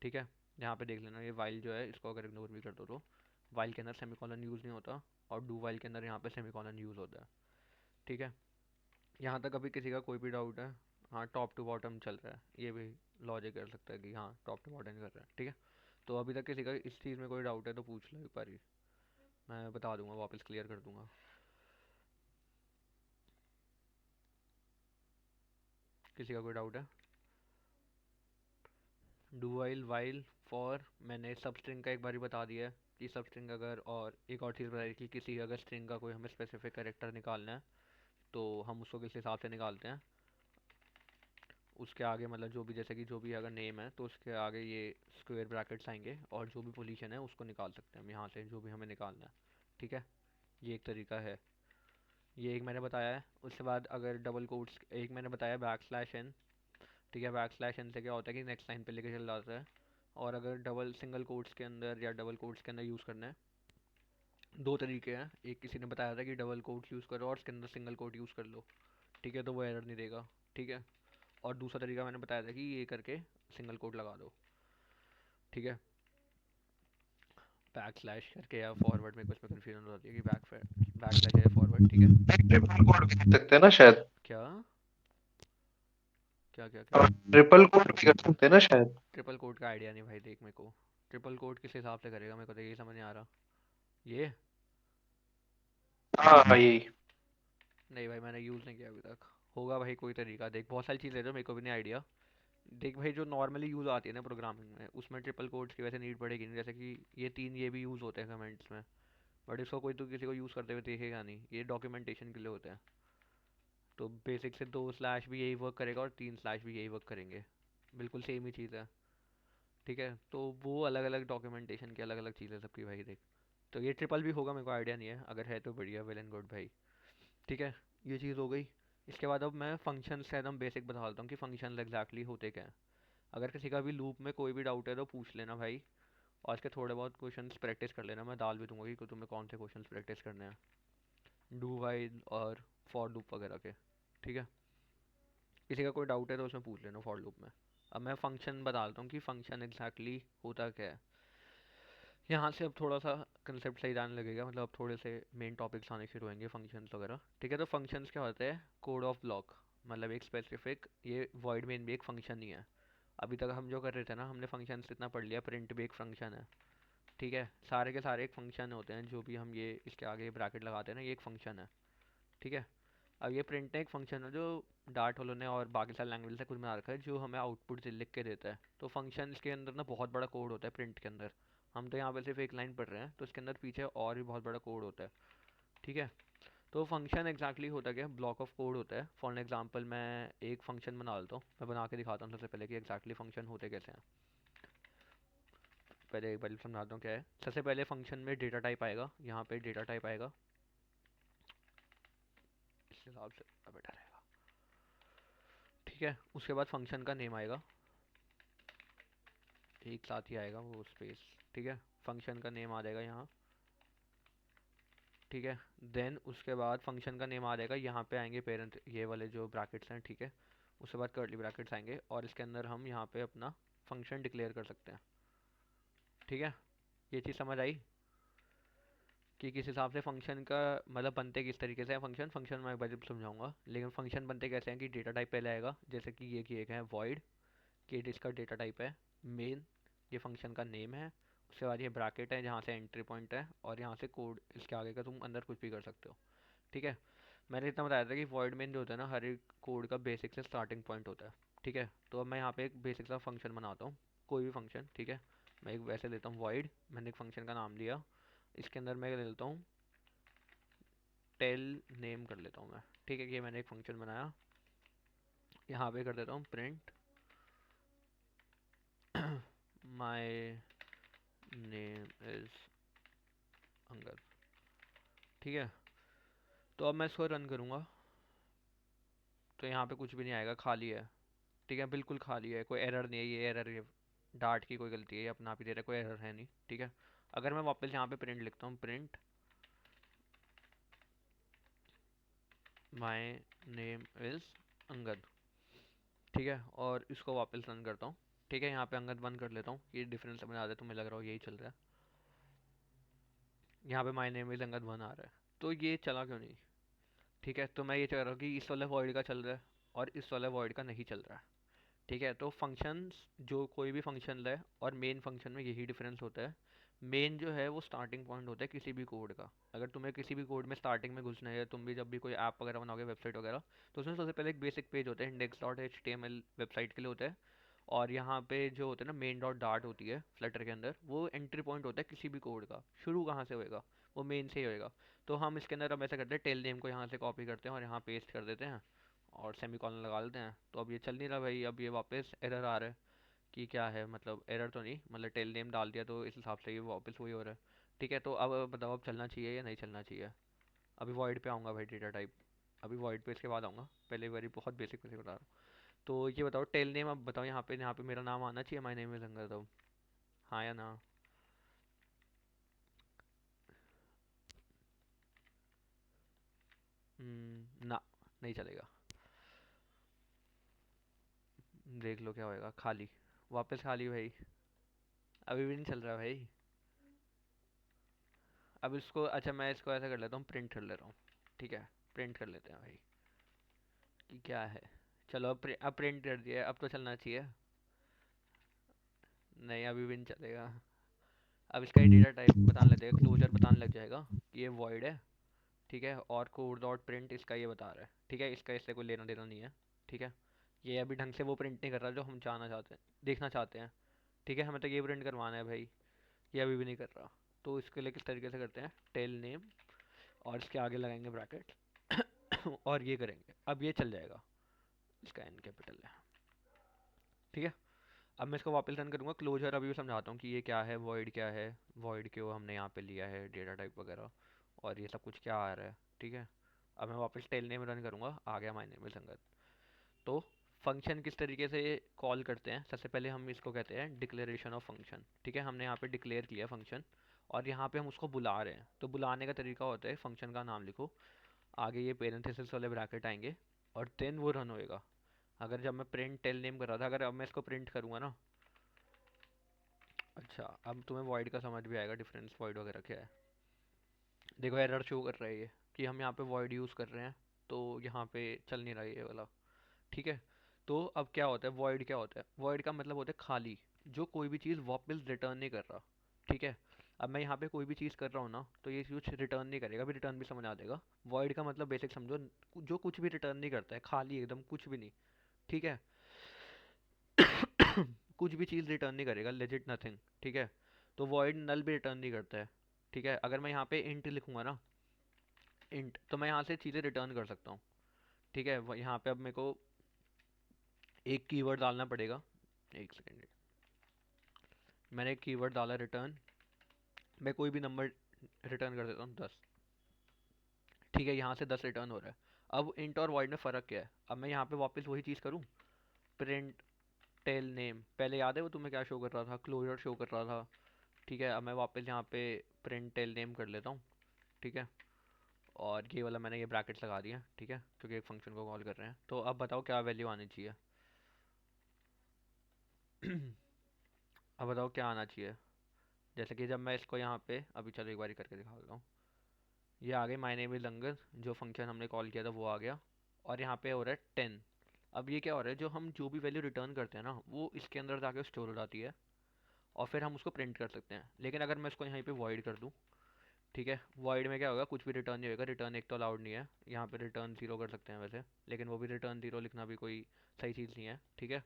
ठीक है, यहाँ पे देख लेना, ये वाइल जो है इसको अगर इग्नोर भी कर दो तो वाइल के अंदर सेमी कॉलन यूज़ नहीं होता, और डू वाइल के अंदर यहाँ पे सेमी कॉलन यूज़ होता है। ठीक है, यहाँ तक अभी किसी का कोई भी डाउट है? हाँ, टॉप टू बॉटम चल रहा है, ये भी लॉजिक कर सकता है कि हाँ टॉप टू बॉटम कर रहा है। ठीक है, तो अभी तक किसी का इस चीज़ में कोई डाउट है तो पूछ लो एक बारी, मैं बता दूंगा, वापस क्लियर कर दूंगा। किसी का कोई डाउट है? डू वाइल, वाइल, फॉर, मैंने सब स्ट्रिंग का एक बारी बता दिया है कि सब स्ट्रिंग अगर, और एक और चीज़ बताई कि किसी अगर स्ट्रिंग का कोई हमें स्पेसिफिक कैरेक्टर निकालना है तो हम उसको किस हिसाब से निकालते हैं, उसके आगे मतलब जो भी, जैसे कि जो भी अगर नेम है तो उसके आगे ये स्क्वायर ब्रैकेट्स आएंगे, और जो भी पोजीशन है उसको निकाल सकते हैं हम यहाँ से, जो भी हमें निकालना है। ठीक है, ये एक तरीका है, ये एक मैंने बताया है। उसके बाद अगर डबल कोट्स, एक मैंने बताया बैक स्लैश एन। ठीक है, बैक स्लैश एन से क्या होता है कि नेक्स्ट लाइन पे लेके चल जाता है। और अगर डबल सिंगल कोट्स के अंदर या डबल कोट्स के अंदर यूज़ करना है, दो तरीके हैं। एक किसी ने बताया था कि डबल कोट्स यूज़ करो और उसके अंदर सिंगल कोट यूज़ कर लो, ठीक है, तो वो एरर नहीं देगा। ठीक है, और दूसरा तरीका मैंने बताया था कि ये करके सिंगल कोट लगा दो। ठीक है, बैक स्लैश करके या फॉरवर्ड में कुछ में कन्फ्यूजन हो जाती है कि बैक स्लैश है फॉरवर्ड। ठीक है, ट्रिपल कोड भी कर सकते हैं ना शायद? क्या क्या क्या क्या ट्रिपल कोड भी कर सकते हैं ना शायद? ट्रिपल कोट का आइडिया नहीं भाई, देख मेरे को ट्रिपल कोट किस हिसाब से करेगा मेरे को तो यही समझ नहीं आ रहा। ये हाँ यही। नहीं भाई, मैंने यूज़ नहीं किया अभी तक। होगा भाई कोई तरीका, देख बहुत सारी चीज़ें जो मेरे को भी नहीं आइडिया। देख भाई, जो नॉर्मली यूज़ आती है ना प्रोग्रामिंग में, उसमें ट्रिपल कोट्स की वैसे नीड पड़ेगी नहीं, जैसे कि ये तीन ये भी यूज़ होते हैं कमेंट्स में, बट इसको कोई तो किसी को यूज़ करते हुए देखेगा नहीं, ये डॉक्यूमेंटेशन के लिए होते हैं। तो बेसिक से दो स्लैश भी यही वर्क करेगा और तीन स्लैश भी यही वर्क करेंगे, बिल्कुल सेम ही चीज़ है। ठीक है, तो वो अलग अलग डॉक्यूमेंटेशन की अलग अलग चीज़ें सबकी भाई देख। तो ये ट्रिपल भी होगा, मेरे को आइडिया नहीं है, अगर है तो बढ़िया, वेल एंड गुड भाई। ठीक है, ये चीज़ हो गई। इसके बाद अब मैं फंक्शन से एकदम बेसिक बता देता हूँ कि फंक्शन एग्जैक्टली होते क्या हैं। अगर किसी का भी लूप में कोई भी डाउट है तो पूछ लेना भाई, और इसके थोड़े बहुत क्वेश्चंस प्रैक्टिस कर लेना, मैं डाल भी दूंगा कि तुम्हें कौन से क्वेश्चंस प्रैक्टिस करने हैं, डू वाइल और फॉर लूप वगैरह के। ठीक है, किसी का कोई डाउट है तो उसमें पूछ लेना फॉर लूप में। अब मैं फंक्शन बताता हूँ कि फंक्शन एग्जैक्टली होता क्या है। यहाँ से अब थोड़ा सा कंसेप्ट सही जाने लगेगा, मतलब अब थोड़े से मेन टॉपिक्स आने शुरू होंगे, फंक्शंस वगैरह। ठीक है, तो फंक्शंस क्या होते हैं? कोड ऑफ ब्लॉक, मतलब एक स्पेसिफिक, ये वॉइड मेन भी एक फंक्शन ही है। अभी तक हम जो कर रहे थे ना, हमने फंक्शंस इतना पढ़ लिया, प्रिंट भी एक फंक्शन है। ठीक है, सारे के सारे एक फंक्शन होते हैं, जो भी हम ये इसके आगे ब्रैकेट लगाते हैं ना, ये एक फंक्शन है। ठीक है, अब ये प्रिंट एक फंक्शन है जो डार्ट होलो ने और बाकी सारे लैंग्वेज से कुछ बना रखा है, जो हमें आउटपुट से लिख के देता है। तो फंक्शन के अंदर ना बहुत बड़ा कोड होता है प्रिंट के अंदर। हम तो यहाँ पे सिर्फ एक लाइन पढ़ रहे हैं, तो इसके अंदर पीछे और भी बहुत बड़ा कोड होता है। ठीक है, तो फंक्शन एग्जैक्टली होता क्या है? ब्लॉक ऑफ कोड होता है। फॉर एग्जांपल मैं एक फंक्शन बना लेता हूँ, मैं बना के दिखाता हूँ सबसे पहले कि एग्जैक्टली फंक्शन होते कैसे हैं। पहले एक बार समझाता हूँ क्या है। सबसे पहले फंक्शन में डेटा टाइप आएगा, यहाँ पे डेटा टाइप आएगा, इस हिसाब से बेटर रहेगा। ठीक है, उसके बाद फंक्शन का नेम आएगा, एक साथ ही आएगा वो स्पेस। ठीक है, फंक्शन का नेम आ जाएगा यहाँ। ठीक है, देन उसके बाद फंक्शन का नेम आ जाएगा, यहाँ पे आएंगे पेरेंट, ये वाले जो ब्रैकेट्स हैं। ठीक है, उसके बाद कर्ली ब्रैकेट्स आएंगे, और इसके अंदर हम यहाँ पे अपना फंक्शन डिक्लेयर कर सकते हैं। ठीक है, ये चीज़ समझ आई कि किस हिसाब से फंक्शन का मतलब बनते किस तरीके से है। फंक्शन मैं एक बार समझाऊंगा, लेकिन फंक्शन बनते कैसे हैं कि डेटा टाइप पहले आएगा, जैसे कि ये कि एक है वॉइड, कि इसका डेटा टाइप है मेन, ये फंक्शन का नेम है। उसके बाद ये ब्रैकेट है जहाँ से एंट्री पॉइंट है, और यहाँ से कोड इसके आगे का तुम अंदर कुछ भी कर सकते हो। ठीक है, मैंने इतना बताया था कि वॉइड मेन जो होता है ना, हर एक कोड का बेसिक से स्टार्टिंग पॉइंट होता है। ठीक है, तो अब मैं यहाँ पे एक बेसिक सा फंक्शन बनाता हूँ, कोई भी फंक्शन। ठीक है, मैं एक वैसे लेता हूँ वॉइड, मैंने एक फंक्शन का नाम लिया, इसके अंदर मैं ले लेता हूँ टेल नेम कर लेता हूँ मैं। ठीक है, ये मैंने एक फंक्शन बनाया, यहाँ पे कर देता हूँ print my name is Angad, ठीक है। तो अब मैं इसको रन करूँगा तो यहाँ पे कुछ भी नहीं आएगा, खाली है, ठीक है, बिल्कुल खाली है, कोई एरर नहीं है। ये एरर ये डार्ट की कोई गलती है, ये अपना आप ही दे रहा है, कोई एरर है नहीं, ठीक है। अगर मैं वापस यहाँ पे प्रिंट लिखता हूँ, print my name is Angad, ठीक है, और इसको वापस रन करता हूँ, ठीक है। यहाँ पे अंगद बंद कर लेता हूँ, ये डिफरेंस समझ आ जाए, तुम्हें लग रहा हो यही चल रहा है। यहाँ पे माय नेम इज़ अंगद 1 आ रहा है, तो ये चला क्यों नहीं, ठीक है। तो मैं ये चाह रहा हूँ कि इस वाले वॉइड का चल रहा है और इस वाले वॉइड का नहीं चल रहा है, ठीक है। तो फंक्शंस, जो कोई भी फंक्शन है और मेन फंक्शन में यही डिफरेंस होता है। मेन जो है वो स्टार्टिंग पॉइंट होता है किसी भी कोड का। अगर तुम्हें किसी भी कोड में स्टार्टिंग में घुसना है, तुम भी जब भी कोई ऐप वगैरह बनाओगे, वेबसाइट वगैरह, तो उसमें सबसे पहले एक बेसिक पेज होता है, index.html वेबसाइट के लिए होता है। और यहाँ पे जो होता है ना, मेन डॉट डार्ट होती है फ्लटर के अंदर, वो एंट्री पॉइंट होता है किसी भी कोड का। शुरू कहाँ से होएगा, वो मेन से ही होएगा। तो हम इसके अंदर अब ऐसा करते हैं, टेल नेम को यहाँ से कॉपी करते हैं और यहाँ पेस्ट कर देते हैं और सेमी कॉलन लगा देते हैं। तो अब ये चल नहीं रहा भाई, अब ये वापस एरर आ रहा है कि क्या है, मतलब एरर तो नहीं, मतलब टेल नेम डाल दिया तो इस हिसाब से ये वापस वही हो रहा है, ठीक है। तो अब बताओ, अब चलना चाहिए या नहीं चलना चाहिए। अभी वॉइड पे आऊँगा भाई, डेटा टाइप, अभी वॉइड पे इसके बाद आऊँगा, पहले वेरी बहुत बेसिक बेसिक बता रहा हूँ। तो ये बताओ टेल नेम, अब बताओ यहाँ पे मेरा नाम आना चाहिए, माय नेम इज अंगद, तो हाँ या ना। ना, नहीं चलेगा। देख लो क्या होएगा, खाली, वापस खाली भाई, अभी भी नहीं चल रहा भाई। अब इसको, अच्छा मैं इसको ऐसा कर लेता हूँ, प्रिंट कर ले रहा हूँ, ठीक है, प्रिंट कर लेते हैं भाई कि क्या है। चलो अब प्रिंट कर दिया, अब तो चलना चाहिए। नहीं, अभी भी नहीं चलेगा। अब इसका डेटा टाइप बताने लग जाएगा, क्लोजर बताने लग जाएगा कि ये वॉइड है, ठीक है, और कोड डॉट प्रिंट इसका ये बता रहा है, ठीक है। इसका इससे कोई लेना देना नहीं है, ठीक है। ये अभी ढंग से वो प्रिंट नहीं कर रहा जो हम जानना चाहते हैं, देखना चाहते हैं, ठीक है। हमें तो ये प्रिंट करवाना है भाई, ये अभी भी नहीं कर रहा। तो इसके लिए किस तरीके से करते हैं, टेल नेम और इसके आगे लगाएंगे ब्रैकेट और ये करेंगे, अब ये चल जाएगा, इसका एन कैपिटल है, ठीक है। अब मैं इसको वापस रन करूँगा, क्लोजर अभी भी समझाता हूँ कि ये क्या है, वॉइड क्या है, वॉइड क्यों हमने यहाँ पे लिया है, डेटा टाइप वगैरह, और ये सब कुछ क्या आ रहा है, ठीक है। अब मैं वापस टेल नेम रन करूँगा, आ गया माय नेम इज संगत। तो फंक्शन किस तरीके से कॉल करते हैं, सबसे पहले हम इसको कहते हैं डिक्लेरेशन ऑफ फंक्शन, ठीक है। हमने यहाँ पे डिक्लेयर किया फंक्शन और यहाँ पे हम उसको बुला रहे हैं। तो बुलाने का तरीका होता है, फंक्शन का नाम लिखो, आगे ये पेरेंथेसिस वाले ब्रैकेट आएंगे और देन वो रन होएगा। अगर जब मैं प्रिंट टेल नेम कर रहा था, अगर अब मैं इसको प्रिंट करूँगा ना, अच्छा अब तुम्हें वॉइड का समझ भी आएगा, डिफरेंस वॉइड वगैरह क्या है। देखो एरर शो कर रहा है ये कि हम यहाँ पे वॉइड यूज़ कर रहे हैं, तो यहाँ पे चल नहीं रहा है ये वाला, ठीक है। तो अब क्या होता है, वॉइड क्या होता है, वॉइड का मतलब होता है खाली, जो कोई भी चीज़ वापस रिटर्न नहीं कर रहा, ठीक है। अब मैं यहाँ पे कोई भी चीज़ कर रहा हूँ ना, तो ये कुछ रिटर्न नहीं करेगा, अभी रिटर्न भी समझ आ जाएगा। वॉइड का मतलब बेसिक समझो, जो कुछ भी रिटर्न नहीं करता है, खाली एकदम कुछ भी नहीं, ठीक है। कुछ भी चीज़ रिटर्न नहीं करेगा, लेजिट नथिंग, ठीक है। तो वॉइड नल भी रिटर्न नहीं करता है, ठीक है। अगर मैं यहाँ पे इंट लिखूंगा ना, इंट, तो मैं यहाँ से चीज़ें रिटर्न कर सकता हूँ, ठीक है। यहाँ पे अब मेरे को एक कीवर्ड डालना पड़ेगा, एक सेकेंड, मैंने एक कीवर्ड डाला रिटर्न, मैं कोई भी नंबर रिटर्न कर देता हूँ 10, ठीक है। यहाँ से 10 रिटर्न हो रहा है। अब इंट और वॉइड में फ़र्क क्या है, अब मैं यहाँ पे वापस वही चीज़ करूँ, प्रिंट टेल नेम, पहले याद है वो तुम्हें क्या शो कर रहा था, क्लोजर शो कर रहा था, ठीक है। अब मैं वापस यहाँ पे प्रिंट टेल नेम कर लेता हूँ, ठीक है। और ये वाला मैंने ये ब्रैकेट्स लगा दिया, ठीक है, क्योंकि एक फंक्शन को कॉल कर रहे हैं। तो अब बताओ क्या वैल्यू आनी चाहिए। अब बताओ क्या आना चाहिए, जैसे कि जब मैं इसको यहाँ पे, अभी चलो एक बार करके दिखा देता हूँ। ये आ गई माय नेम इज लंगर, जो फंक्शन हमने कॉल किया था वो आ गया, और यहाँ पे हो रहा है 10। अब ये क्या हो रहा है, जो हम जो भी वैल्यू रिटर्न करते हैं ना, वो इसके अंदर जाके स्टोर हो जाती है और फिर हम उसको प्रिंट कर सकते हैं। लेकिन अगर मैं इसको यहाँ पे वॉइड कर दूँ, ठीक है, वॉइड में क्या होगा, कुछ भी रिटर्न नहीं होगा, रिटर्न एक तो अलाउड नहीं है। यहाँ पे रिटर्न 0 कर सकते हैं वैसे, लेकिन वो भी रिटर्न 0 लिखना भी कोई सही चीज़ नहीं है, ठीक है।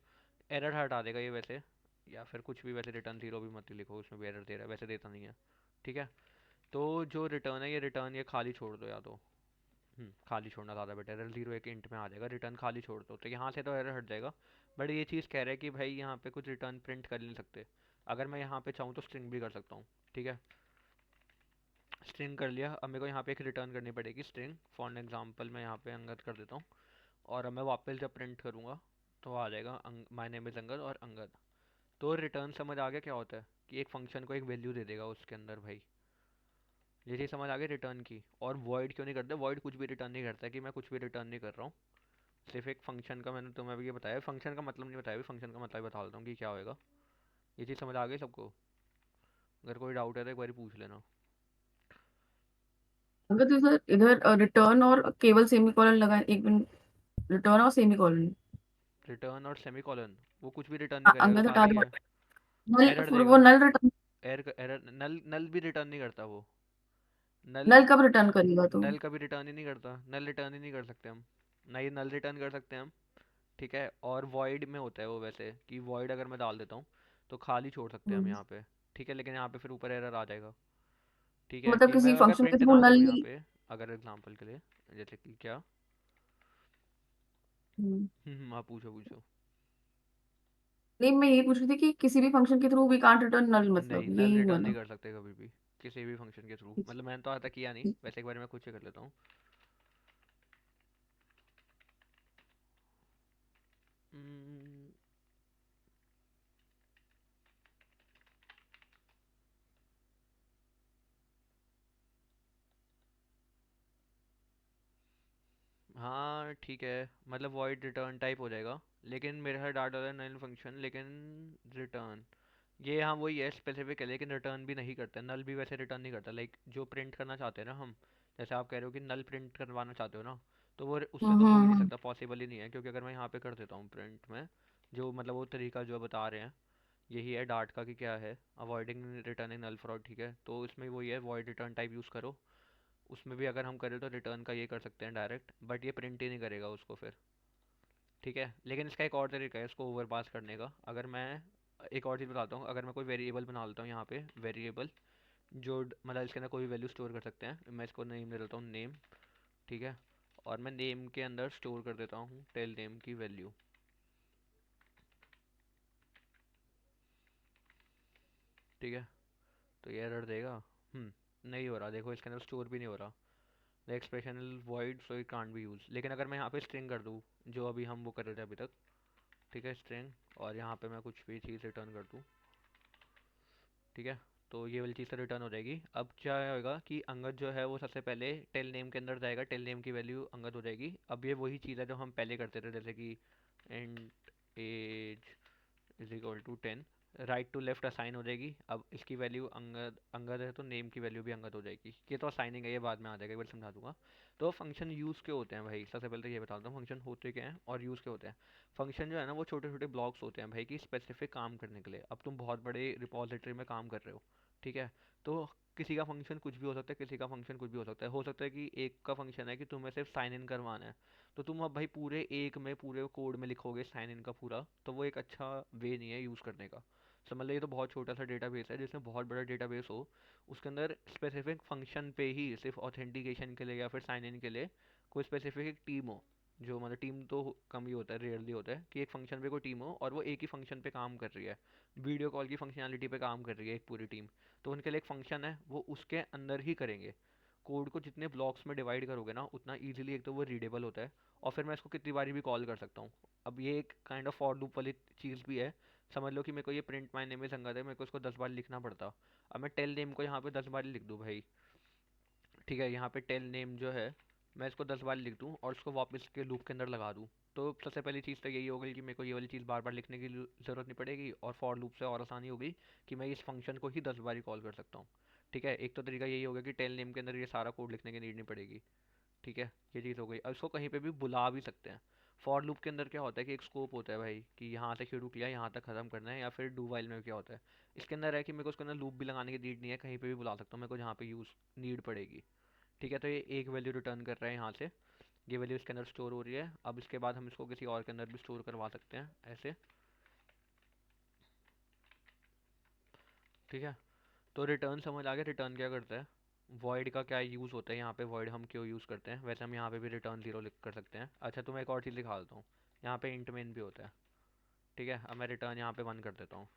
एरर हटा देगा ये वैसे, या फिर कुछ भी, वैसे रिटर्न 0 भी मत लिखो, उसमें भी एरर दे रहा है, वैसे देता नहीं है, ठीक है। तो जो रिटर्न है, ये रिटर्न ये खाली छोड़ दो, या तो खाली छोड़ना ज़्यादा बेटर है, 0 एक इंट में आ जाएगा, रिटर्न खाली छोड़ दो, तो यहाँ से तो एरर हट जाएगा। बट ये चीज़ कह रहा है कि भाई यहाँ पे कुछ रिटर्न प्रिंट कर नहीं सकते, अगर मैं यहाँ पे चाहूँ तो स्ट्रिंग भी कर सकता हूँ, ठीक है। स्ट्रिंग कर लिया, अब मेरे को यहाँ पे एक रिटर्न करनी पड़ेगी स्ट्रिंग, फॉर एग्जांपल मैं यहाँ पे अंगद कर देता हूँ, और अब मैं वापस जब प्रिंट करूँगा तो आ जाएगा माय नेम इज़ अंगद और अंगद। तो रिटर्न समझ आ गया क्या होता है, कि एक फंक्शन को एक वैल्यू दे देगा उसके अंदर भाई। ये चीज़ समझ आ गई रिटर्न की। और वॉइड क्यों नहीं करते, वॉइड कुछ भी रिटर्न नहीं करता है, कि मैं कुछ भी रिटर्न नहीं कर रहा हूँ, सिर्फ एक फंक्शन का मैंने तुम्हें अभी ये बताया, फंक्शन का मतलब नहीं बताया, फंक्शन का मतलब बता देता हूँ कि क्या होएगा। ये चीज़ समझ आ गई सबको? अगर कोई डाउट है तो एक बार पूछ लेना। अगर तो सर इधर रिटर्न और केवल सेमी कॉलन लगा है, एक मिनट, रिटर्न और सेमी कॉलन। रिटर्न और सेमी कॉलन, वो कुछ भी रिटर्न नहीं करेगा, अंगद हटा खाली दो, है, नल, एरर फिर वो देगा। नल रिटर्न, एरर नल, नल भी रिटर्न नहीं करता वो। नल, नल कब रिटर्न करेगा तो? नल कभी रिटर्न ही नहीं करता, नल रिटर्न ही नहीं कर सकते हम, ना ये नल रिटर्न कर सकते हैं हम, ठीक है। और वॉइड में होता है वो वैसे, कि वॉइड अगर मैं डाल देता हूँ तो खाली छोड़ सकते हैं हम हम्म, यहाँ पे, ठीक है। लेकिन यहाँ पे फिर ऊपर एरर आ जाएगा, ठीक है। मतलब कि मैं किसी अगर फंक्शन के प्रिंट थ्रू ना नल करूँ यहाँ नहीं। पे, अगर एग्जांपल के लिए, जैसे कि क्या, हम्म, आप पूछो पूछो। नहीं मैं ये पूछ रही थी कि किसी भी फंक्शन के थ्रू वी कांट रिटर्न नल, नहीं, मतलब नल यही हुआ रिटर्न नहीं ना? कर सकते कभी भी किसी भी फंक्शन के थ्रू, मतलब मैंने तो आज तक किया नहीं, वैसे एक बार मैं खुद से कर लेता हूँ। हम्म, हाँ ठीक है, मतलब वॉइड रिटर्न टाइप हो जाएगा, लेकिन मेरे साथ डाटा है नल फंक्शन, लेकिन रिटर्न, ये हाँ वही है, स्पेसिफिक है, लेकिन रिटर्न भी नहीं करता, नल भी वैसे रिटर्न नहीं करता। लाइक जो प्रिंट करना चाहते हैं ना हम, जैसे आप कह रहे हो कि नल प्रिंट करवाना चाहते हो ना, तो वो उससे तो हो ही नहीं हम्म। सकता, पॉसिबल ही नहीं है, क्योंकि अगर मैं यहाँ पे कर देता हूँ प्रिंट में, जो मतलब वो तरीका जो बता रहे हैं यही है डार्ट का, कि क्या है, अवॉइडिंग रिटर्निंग नल फ्रॉड, ठीक है। तो इसमें वही है, वॉइड रिटर्न टाइप यूज़ करो। उसमें भी अगर हम करें तो रिटर्न का ये कर सकते हैं डायरेक्ट, बट ये प्रिंट ही नहीं करेगा उसको फिर, ठीक है। लेकिन इसका एक और तरीका है इसको ओवरपास करने का। अगर मैं एक और चीज़ बताता हूँ, अगर मैं कोई वेरिएबल बना लेता हूँ यहाँ पे, वेरिएबल जो मतलब इसके अंदर कोई भी वैल्यू स्टोर कर सकते हैं, मैं इसको नेम दे देता हूँ नेम, ठीक है। और मैं नेम के अंदर स्टोर कर देता हूँ टेल नेम की वैल्यू, ठीक है। तो ये एरर देगा, नहीं हो रहा, देखो इसके अंदर स्टोर भी नहीं हो रहा, the expression void so it can't be use. लेकिन अगर मैं यहाँ पे स्ट्रिंग कर दूँ, जो अभी हम वो कर रहे थे अभी तक, ठीक है, स्ट्रिंग, और यहाँ पे मैं कुछ भी चीज़ रिटर्न कर दूँ, ठीक है, तो ये वाली चीज़ तो रिटर्न हो जाएगी। अब क्या होगा कि अंगद जो है वो सबसे पहले टेल नेम के अंदर जाएगा, टेल नेम की वैल्यू अंगद हो जाएगी। अब ये वही चीज़ है जो हम पहले करते थे, जैसे कि int age is equal to 10, right to left assign हो जाएगी। अब इसकी वैल्यू अंगद अंगद है तो नेम की वैल्यू भी अंगद हो जाएगी। ये तो असाइनिंग है, ये बाद में आ जाएगा, एक बार समझा दूंगा। तो फंक्शन यूज़ के होते हैं भाई, सबसे पहले तो ये बताता हूँ फंक्शन होते क्या हैं और यूज़ के होते हैं। फंक्शन जो है ना वो छोटे छोटे ब्लॉक्स होते हैं भाई, कि स्पेसिफिक काम करने के लिए। अब तुम बहुत बड़े रिपॉजिटरी में काम कर रहे हो, ठीक है, तो किसी का फंक्शन कुछ भी हो सकता है, किसी का फंक्शन कुछ भी हो सकता है कि एक का फंक्शन है कि तुम्हें सिर्फ साइन इन करवाना है, तो तुम अब भाई पूरे एक में पूरे कोड में लिखोगे साइन इन का पूरा, तो वो एक अच्छा वे नहीं है यूज़ करने का। समझ लो ये तो बहुत छोटा सा डेटाबेस है, जिसमें बहुत बड़ा डेटाबेस हो, उसके अंदर स्पेसिफिक फंक्शन पे ही सिर्फ ऑथेंटिकेशन के लिए या फिर साइन इन के लिए कोई स्पेसिफिक एक टीम हो, जो मतलब टीम तो कम ही होता है, रेयरली होता है कि एक फंक्शन पे कोई टीम हो और वो एक ही फंक्शन पे काम कर रही है, वीडियो कॉल की फंक्शनैलिटी पे काम कर रही है एक पूरी टीम, तो उनके लिए एक फंक्शन है, वो उसके अंदर ही करेंगे। कोड को जितने ब्लॉक्स में डिवाइड करोगे ना, उतना ईजिली एक तो वो रीडेबल होता है, और फिर मैं इसको कितनी बारी भी कॉल कर सकता हूँ। अब ये एक काइंड ऑफ फॉर लूप वाली चीज़ भी है। समझ लो कि मेरे को ये print my name is Angad है, मेरे को इसको 10 बार लिखना पड़ता। अब मैं टेल नेम को यहाँ पे 10 बार लिख दूँ भाई, ठीक है, यहाँ पे टेल नेम जो है मैं इसको 10 बार लिख दूँ और इसको वापस के लूप के अंदर लगा दूँ, तो सबसे पहली चीज़ तो यही होगी कि मेरे को ये वाली चीज़ बार बार लिखने की ज़रूरत नहीं पड़ेगी, और फॉर लूप से और आसानी होगी कि मैं इस फंक्शन को ही 10 बार ही कॉल कर सकता हूँ, ठीक है। एक तो तरीका यही होगा कि टेल नेम के अंदर ये सारा कोड लिखने की नीड नहीं पड़ेगी, ठीक है। ये चीज़ हो गई। अब इसको कहीं पे भी बुला भी सकते हैं। फॉर लूप के अंदर क्या होता है कि एक स्कोप होता है भाई, कि यहाँ से शुरू किया यहाँ तक ख़त्म करना है, या फिर डू वाइल में क्या होता है, इसके अंदर है कि मेरे को उसके अंदर लूप भी लगाने की नीड नहीं है, कहीं पे भी बुला सकता हूँ मेरे को जहाँ पे यूज़ नीड पड़ेगी, ठीक है। तो ये एक वैल्यू रिटर्न कर रहा है यहाँ से, ये वैल्यू इसके अंदर स्टोर हो रही है। अब इसके बाद हम इसको किसी और के अंदर भी स्टोर करवा सकते हैं ऐसे, ठीक है। तो रिटर्न समझ आ गया, रिटर्न क्या करता है, वॉइड का क्या यूज़ होता है, यहाँ पे वॉइड हम क्यों यूज़ करते हैं, वैसे हम यहाँ पे भी रिटर्न जीरो लिख कर सकते हैं। अच्छा तो मैं एक और चीज़ दिखा देता हूँ, यहाँ पे इंट मेन भी होता है, ठीक है। अब मैं रिटर्न यहाँ पे 1 कर देता हूँ,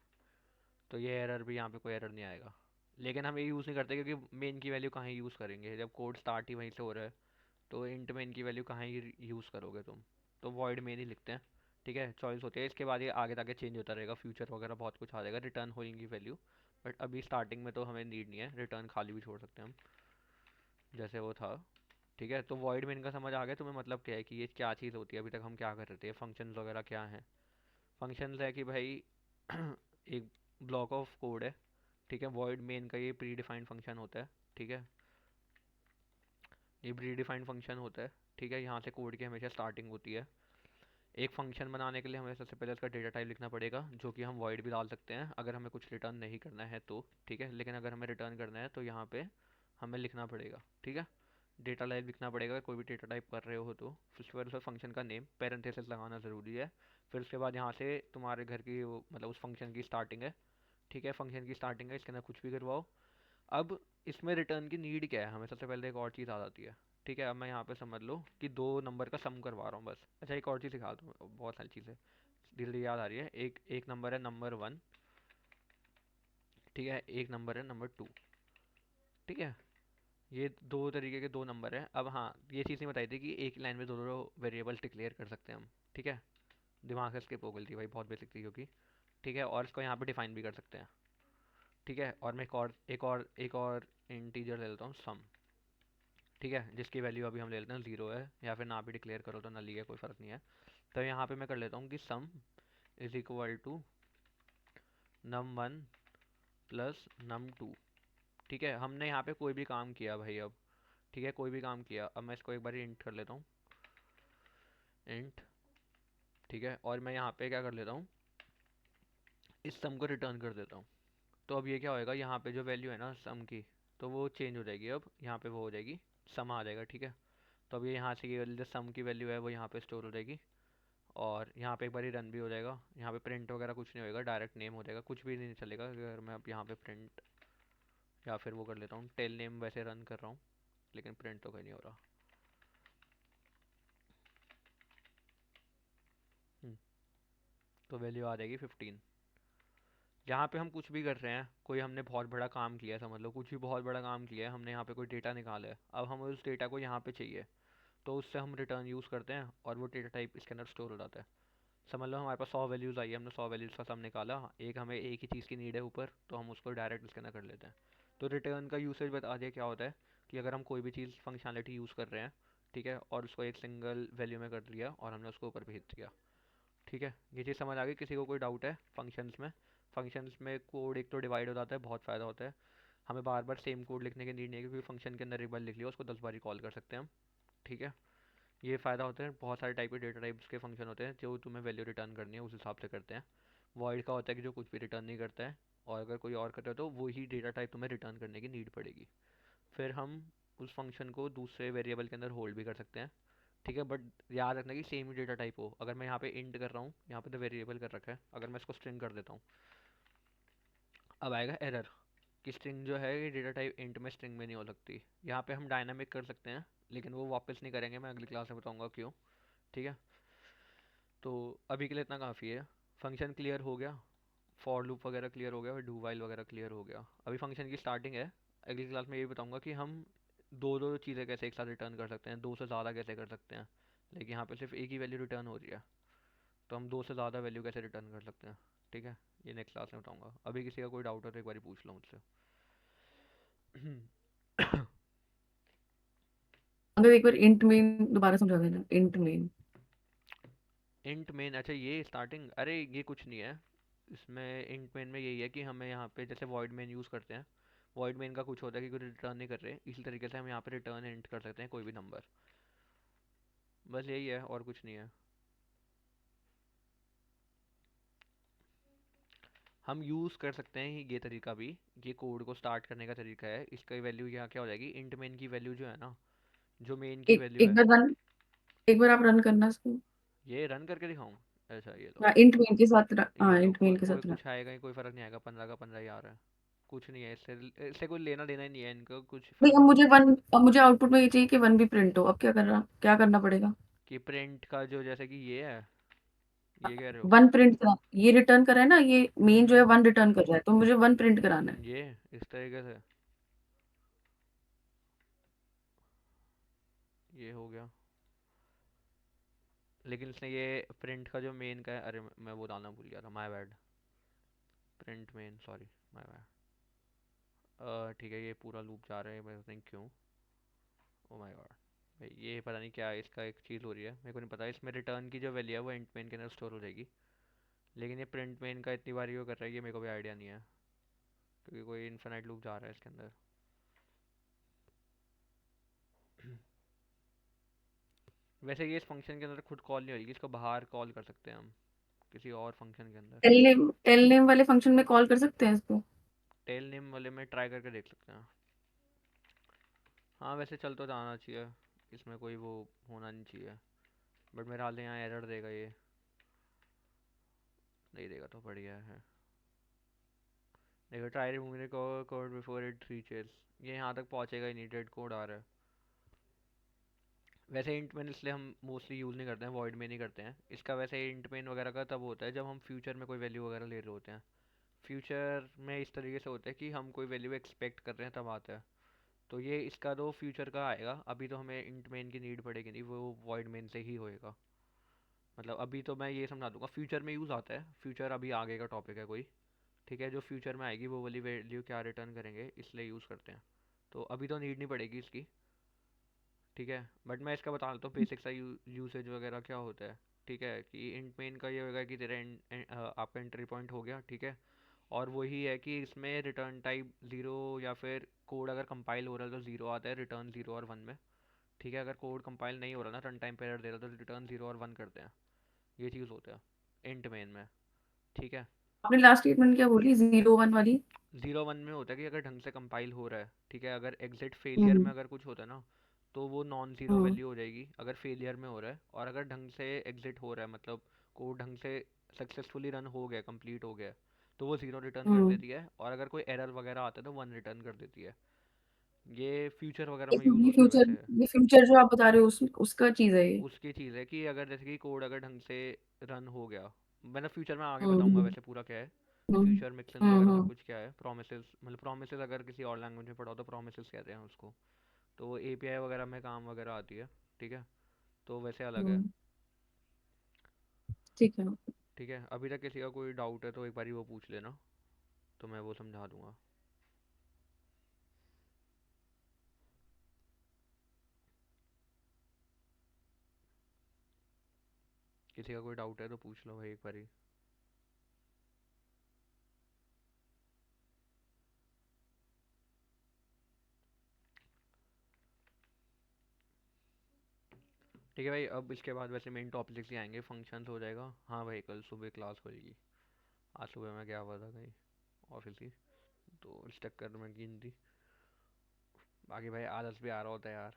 तो ये एरर भी यहाँ पे कोई एरर नहीं आएगा। लेकिन हम ये यूज़ नहीं करते क्योंकि मेन की वैल्यू कहाँ यूज़ करेंगे जब कोड स्टार्ट ही वहीं से हो रहा है। तो इंट मेन की वैल्यू कहाँ ही यूज़ करोगे तुम, तो वॉइड मेन ही लिखते हैं। ठीक है, चॉइस होती है। इसके बाद ये आगे आगे चेंज होता रहेगा, फ्यूचर वगैरह बहुत कुछ आ जाएगा, रिटर्न होगी वैल्यू। बट अभी स्टार्टिंग में तो हमें नीड नहीं है, रिटर्न खाली भी छोड़ सकते हैं हम जैसे वो था। ठीक है, तो वॉइड मेन का समझ आ गया तुम्हें, मतलब क्या है कि ये क्या चीज़ होती है। अभी तक हम क्या कर रहे थे, फंक्शंस वगैरह क्या हैं। फंक्शंस है कि भाई एक ब्लॉक ऑफ कोड है। ठीक है, वॉइड मेन का ये प्री डिफाइंड फंक्शन होता है। ठीक है, ये प्री डिफाइंड फंक्शन होता है। ठीक है, यहाँ से कोड की हमेशा स्टार्टिंग होती है। एक फंक्शन बनाने के लिए हमें सबसे पहले उसका डेटा टाइप लिखना पड़ेगा, जो कि हम वॉइड भी डाल सकते हैं अगर हमें कुछ रिटर्न नहीं करना है तो। ठीक है, लेकिन अगर हमें रिटर्न करना है तो यहाँ पे हमें लिखना पड़ेगा। ठीक है, डेटा टाइप लिखना पड़ेगा, कोई भी डेटा टाइप कर रहे हो तो। फिर उसके बाद उस फंक्शन का नेम पैरेंथेसिस लगाना ज़रूरी है। फिर उसके बाद यहाँ से तुम्हारे घर की मतलब उस फंक्शन की स्टार्टिंग है। ठीक है, फंक्शन की स्टार्टिंग है, इसके अंदर कुछ भी करवाओ। अब इसमें रिटर्न की नीड क्या है, हमें सबसे पहले एक और चीज़ आ जाती है। ठीक है, अब मैं यहाँ पे समझ लो कि दो नंबर का सम करवा रहा हूँ बस। अच्छा, एक और चीज़ सिखा दूँ, बहुत सारी चीज़ें धीरे याद आ रही है। एक एक नंबर है नंबर 1। ठीक है, एक नंबर है नंबर 2। ठीक है, ये दो तरीके के दो नंबर हैं। अब हाँ, ये चीज़ नहीं बताई थी कि एक लाइन में दोनों वेरिएबल डिक्लेयर कर सकते हैं हम। ठीक है, दिमाग से स्किप हो गई थी भाई, बहुत बेसिक थी क्योंकि। ठीक है, और इसको यहाँ पे डिफाइन भी कर सकते हैं। ठीक है, और मैं एक और इंटीजर ले लेता हूँ, सम। ठीक है, जिसकी वैल्यू अभी हम ले लेते हैं 0 है, या फिर ना भी डिक्लेयर करो तो नली है, कोई फ़र्क नहीं है। तो यहाँ पे मैं कर लेता हूँ कि sum is equal to num1 plus num2। ठीक है, हमने यहाँ पे कोई भी काम किया भाई अब। ठीक है, कोई भी काम किया। अब मैं इसको एक बार इंट कर लेता हूँ, इंट। ठीक है, और मैं यहाँ पे क्या कर लेता हूँ, इस सम को रिटर्न कर देता हूँ। तो अब ये क्या होएगा, यहाँ पे जो वैल्यू है ना सम की, तो वो चेंज हो जाएगी। अब यहाँ पे वो हो जाएगी, सम आ जाएगा। ठीक है, तो अब ये यहाँ से ये जो सम की वैल्यू है वो यहाँ पे स्टोर हो जाएगी, और यहाँ पे एक बार ही रन भी हो जाएगा। यहाँ पे प्रिंट वगैरह कुछ नहीं होएगा, डायरेक्ट नेम हो जाएगा, कुछ भी नहीं चलेगा। अगर मैं अब यहाँ पे प्रिंट या फिर वो कर लेता हूँ टेल नेम, वैसे रन कर रहा हूँ लेकिन प्रिंट तो कहीं नहीं हो रहा। तो वैल्यू आ जाएगी 15। यहाँ पे हम कुछ भी कर रहे हैं, कोई हमने बहुत बड़ा काम किया है, समझ लो कुछ भी बहुत बड़ा काम किया है हमने, यहाँ पे कोई डेटा निकाला है। अब हम उस डेटा को यहाँ पे चाहिए, तो उससे हम रिटर्न यूज़ करते हैं और वो डेटा टाइप इसके अंदर स्टोर हो जाता है। समझ लो हमारे पास 100 वैल्यूज़ आई है, हमने 100 वैल्यूज़ का सम निकाला। एक हमें एक ही चीज़ की नीड है ऊपर, तो हम उसको डायरेक्ट इसके अंदर कर लेते हैं। तो रिटर्न का यूसेज बता दिया क्या होता है, कि अगर हम कोई भी चीज़ फंक्शनलिटी यूज़ कर रहे हैं, ठीक है, और उसको एक सिंगल वैल्यू में कर दिया और हमने उसको ऊपर भेज दिया। ठीक है, ये चीज़ समझ आ गई। किसी को कोई डाउट है फंक्शंस में? फंक्शंस में कोड एक तो डिवाइड हो जाता है, बहुत फ़ायदा होता है। हमें बार बार सेम कोड लिखने की नीड नहीं है, क्योंकि फंक्शन के अंदर एक बार लिख लिया उसको 10 बार ही कॉल कर सकते हैं हम। ठीक है, ये फ़ायदा होता है। बहुत सारे टाइप के डेटा टाइप्स के फंक्शन होते हैं, जो तुम्हें वैल्यू रिटर्न करनी है उस हिसाब से करते हैं। वॉइड का होता है कि जो कुछ भी रिटर्न नहीं करता है, और अगर कोई और करता है तो वही डेटा टाइप तुम्हें रिटर्न करने की नीड पड़ेगी। फिर हम उस फंक्शन को दूसरे वेरिएबल के अंदर होल्ड भी कर सकते हैं। ठीक है, बट याद रखना कि सेम ही डेटा टाइप हो। अगर मैं यहाँ पे इंट कर रहा हूँ, यहाँ पे तो वेरिएबल कर रखा है, अगर मैं इसको स्ट्रिंग कर देता हूँ, अब आएगा एरर कि स्ट्रिंग जो है ये डेटा टाइप इंट में स्ट्रिंग में नहीं हो सकती। यहाँ पे हम डायनामिक कर सकते हैं, लेकिन वो वापस नहीं करेंगे, मैं अगली क्लास में बताऊँगा क्यों। ठीक है, तो अभी के लिए इतना काफ़ी है। फंक्शन क्लियर हो गया, फॉर लूप वगैरह क्लियर हो गया, और डू वाइल वगैरह क्लियर हो गया। अभी फंक्शन की स्टार्टिंग है। अगली क्लास में ये बताऊँगा कि हम दो दो चीज़ें कैसे एक साथ रिटर्न कर सकते हैं, दो से ज़्यादा कैसे कर सकते हैं। लेकिन यहाँ पे सिर्फ एक ही वैल्यू रिटर्न हो रही है, तो हम दो से ज़्यादा वैल्यू कैसे रिटर्न कर सकते हैं। ठीक है, ये नेक्स्ट क्लास में बताऊँगा। अभी किसी का कोई डाउट हो तो एक बार पूछ लो मुझसे। अगर एक बार इंट मेन दोबारा समझा देना, इंट मेन। इंट मेन, अच्छा ये स्टार्टिंग, अरे ये कुछ नहीं है इसमें। इंट मेन में यही है कि हमें यहाँ पे जैसे वॉइड मेन यूज़ करते हैं, वॉइड मेन का कुछ होता है कि कोई रिटर्न नहीं कर रहे, इसी तरीके से हम यहाँ पे रिटर्न इंट कर सकते हैं कोई भी नंबर। बस यही है, और कुछ नहीं है। हम यूज़ कर सकते हैं ये तरीका भी, ये कोड को स्टार्ट करने का तरीका है। इसका वैल्यू यहाँ क्या हो जाएगी, इंट मेन की वैल्यू जो है ना, जो मेन की एक वैल्यू एक है। बार रन, एक बार आप रन करना इसको। ये रन करके दिखाऊं? अच्छा ये लो, हाँ, इंट मेन के साथ ये हाँ, लो, इंट मेन के कोई साथ रन। कुछ आएगा ही, कोई फ़र्क नहीं आएगा, 15 का 15 ही आ रहा है। कुछ नहीं है इससे, इससे कोई लेना देना ही नहीं है इनको, कुछ नहीं, फ़र्क नहीं पड़ता। अब मुझे आउटपुट में ये चाहिए कि वन भी प्रिंट हो। अब क्या करना पड़ेगा? कि प्रिंट का जो, जैसे कि ये है, ये कह रहे हो? वन प्रिंट करा, ये रिटर्न करा है ना, ये मेन जो है वन रिटर्न कर रहा है, तो मुझे वन प्रिंट कराना है। ये इस तरीके से ये हो गया। लेकिन इसने ये प्रिंट का जो मेन का है, अरे मैं वो डालना भूल गया था, my bad. Print main, sorry, my bad. ठीक है, ये पूरा लूप जा रहा है, मैं थिंक क्यों। ओ माय गॉड भाई, ये पता नहीं क्या है, इसका एक चीज़ हो रही है, मेरे को नहीं पता। इसमें रिटर्न की जो वैल्यू है वो इंट मेन के अंदर स्टोर हो जाएगी, लेकिन ये प्रिंट मेन का इतनी बार ये कर रहा है, ये मेरे को भी आइडिया नहीं है, क्योंकि कोई इन्फिनाइट लूप जा रहा है इसके अंदर। वैसे ये इस फंक्शन के अंदर खुद कॉल नहीं होगी, इसको बाहर कॉल कर सकते हैं हम किसी और फंक्शन के अंदर। टेल नेम वाले फंक्शन में कॉल कर सकते हैं इसको। टेल नेम वाले में ट्राई करके देख सकते हैं। हाँ वैसे चल तो जाना चाहिए, इसमें कोई वो होना नहीं चाहिए, बट मेरे हाल में यहाँ एरर देगा, ये नहीं देगा तो बढ़िया है। देखो, try removing the code before it reaches, ये यहाँ तक पहुँचेगा ही नहीं, डेड कोड आ रहा है। वैसे इंट मेन इसलिए हम मोस्टली यूज़ नहीं करते हैं, वॉइड में नहीं करते हैं इसका। वैसे इंट मेन वगैरह का तब होता है जब हम फ्यूचर में कोई वैल्यू वगैरह ले रहे होते हैं। फ्यूचर में इस तरीके से होता है कि हम कोई वैल्यू एक्सपेक्ट कर रहे हैं तब आता है, तो ये इसका तो फ्यूचर का आएगा। अभी तो हमें इंट मेन की नीड पड़ेगी नहीं, वो वॉइड मेन से ही होएगा। मतलब अभी तो मैं ये समझा दूंगा, फ्यूचर में यूज़ आता है, फ्यूचर अभी आगे का टॉपिक है कोई, ठीक है। जो फ्यूचर में आएगी वो वाली वैल्यू क्या रिटर्न करेंगे, इसलिए यूज़ करते हैं, तो अभी तो नीड नहीं पड़ेगी इसकी, ठीक है। बट मैं इसका बता देता हूँ बेसिक सा यूसेज वगैरह क्या होता है, ठीक है। कि इंट मेन का ये होगा कि तेरा आपका एंट्री पॉइंट हो गया, ठीक है। और वही है कि इसमें रिटर्न टाइप ज़ीरो, या फिर कोड अगर कंपाइल हो रहा है तो ज़ीरो आता है, रिटर्न ज़ीरो और वन में, ठीक है। अगर कोड कंपाइल नहीं हो रहा ना, रन टाइम पे एरर दे रहा, तो रिटर्न ज़ीरो और वन करते हैं। ये चीज़ होता है इंट मेन में, ठीक है। आपने लास्ट स्टेटमेंट क्या बोली, 0 1 वाली? ज़ीरो वन में होता है कि अगर ढंग से कंपाइल हो रहा है, ठीक है। अगर एग्जिट फेलियर हम्म में अगर कुछ होता है ना, तो वो नॉन ज़ीरो हम्म वैल्यू हो जाएगी अगर फेलियर में हो रहा है। और अगर ढंग से एग्जिट हो रहा है, मतलब कोड ढंग से सक्सेसफुली रन हो गया, कंप्लीट हो गया, तो वो ज़ीरो रिटर्न कर हम्म देती है। और अगर कोई एरर वगैरह आता है तो वन रिटर्न कर देती है। ये फ्यूचर वगैरह ये में यूज़ ये होता है फ्यूचर वैसे। ये फ्यूचर जो आप बता रहे हो उसका चीज है ये। उसकी चीज़ है कि अगर जैसे कि कोड अगर ढंग से रन हो गया, मैंने फ्यूचर में आगे बताऊंगा हम्म वैसे पूरा क्या है, हम्म फ्यूचर मिक्सेंस वगैरह सब हम्म कुछ क्या है। प्रोमिसेस, मतलब प्रोमिसेस अगर किसी और लैंग्वेज में पढ़ा हो तो प्रोमिसेस कहते हैं उसको, तो वो एपीआई वगैरह में काम वगैरह आती है, ठीक है। तो वैसे अलग है, हम्म, ठीक है। ठीक है। अभी तक किसी का कोई डाउट है तो एक बारी वो पूछ लेना, तो मैं वो समझा दूंगा। किसी का कोई डाउट है तो पूछ लो भाई एक बारी। ठीक है भाई, अब इसके बाद वैसे मेन टॉपिक्स ही आएंगे, फंक्शंस हो जाएगा। हाँ भाई, कल सुबह क्लास खुलेगी। आज सुबह मैं गया हुआ था कहीं ऑफिस ही, तो इस चक्कर में गिन थी। बाकी भाई आलस भी आ रहा होता है यार।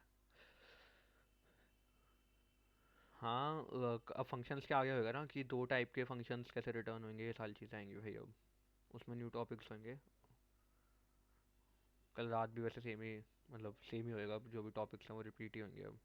हाँ अब फंक्शंस के आगे होगा ना कि दो टाइप के फंक्शंस कैसे रिटर्न होंगे, ये सारी चीज़ें आएंगी भाई अब। उसमें न्यू टॉपिक्स होंगे। कल रात भी वैसे सेम ही, मतलब सेम ही होएगा, जो भी टॉपिक्स हैं वो रिपीट ही होंगे अब।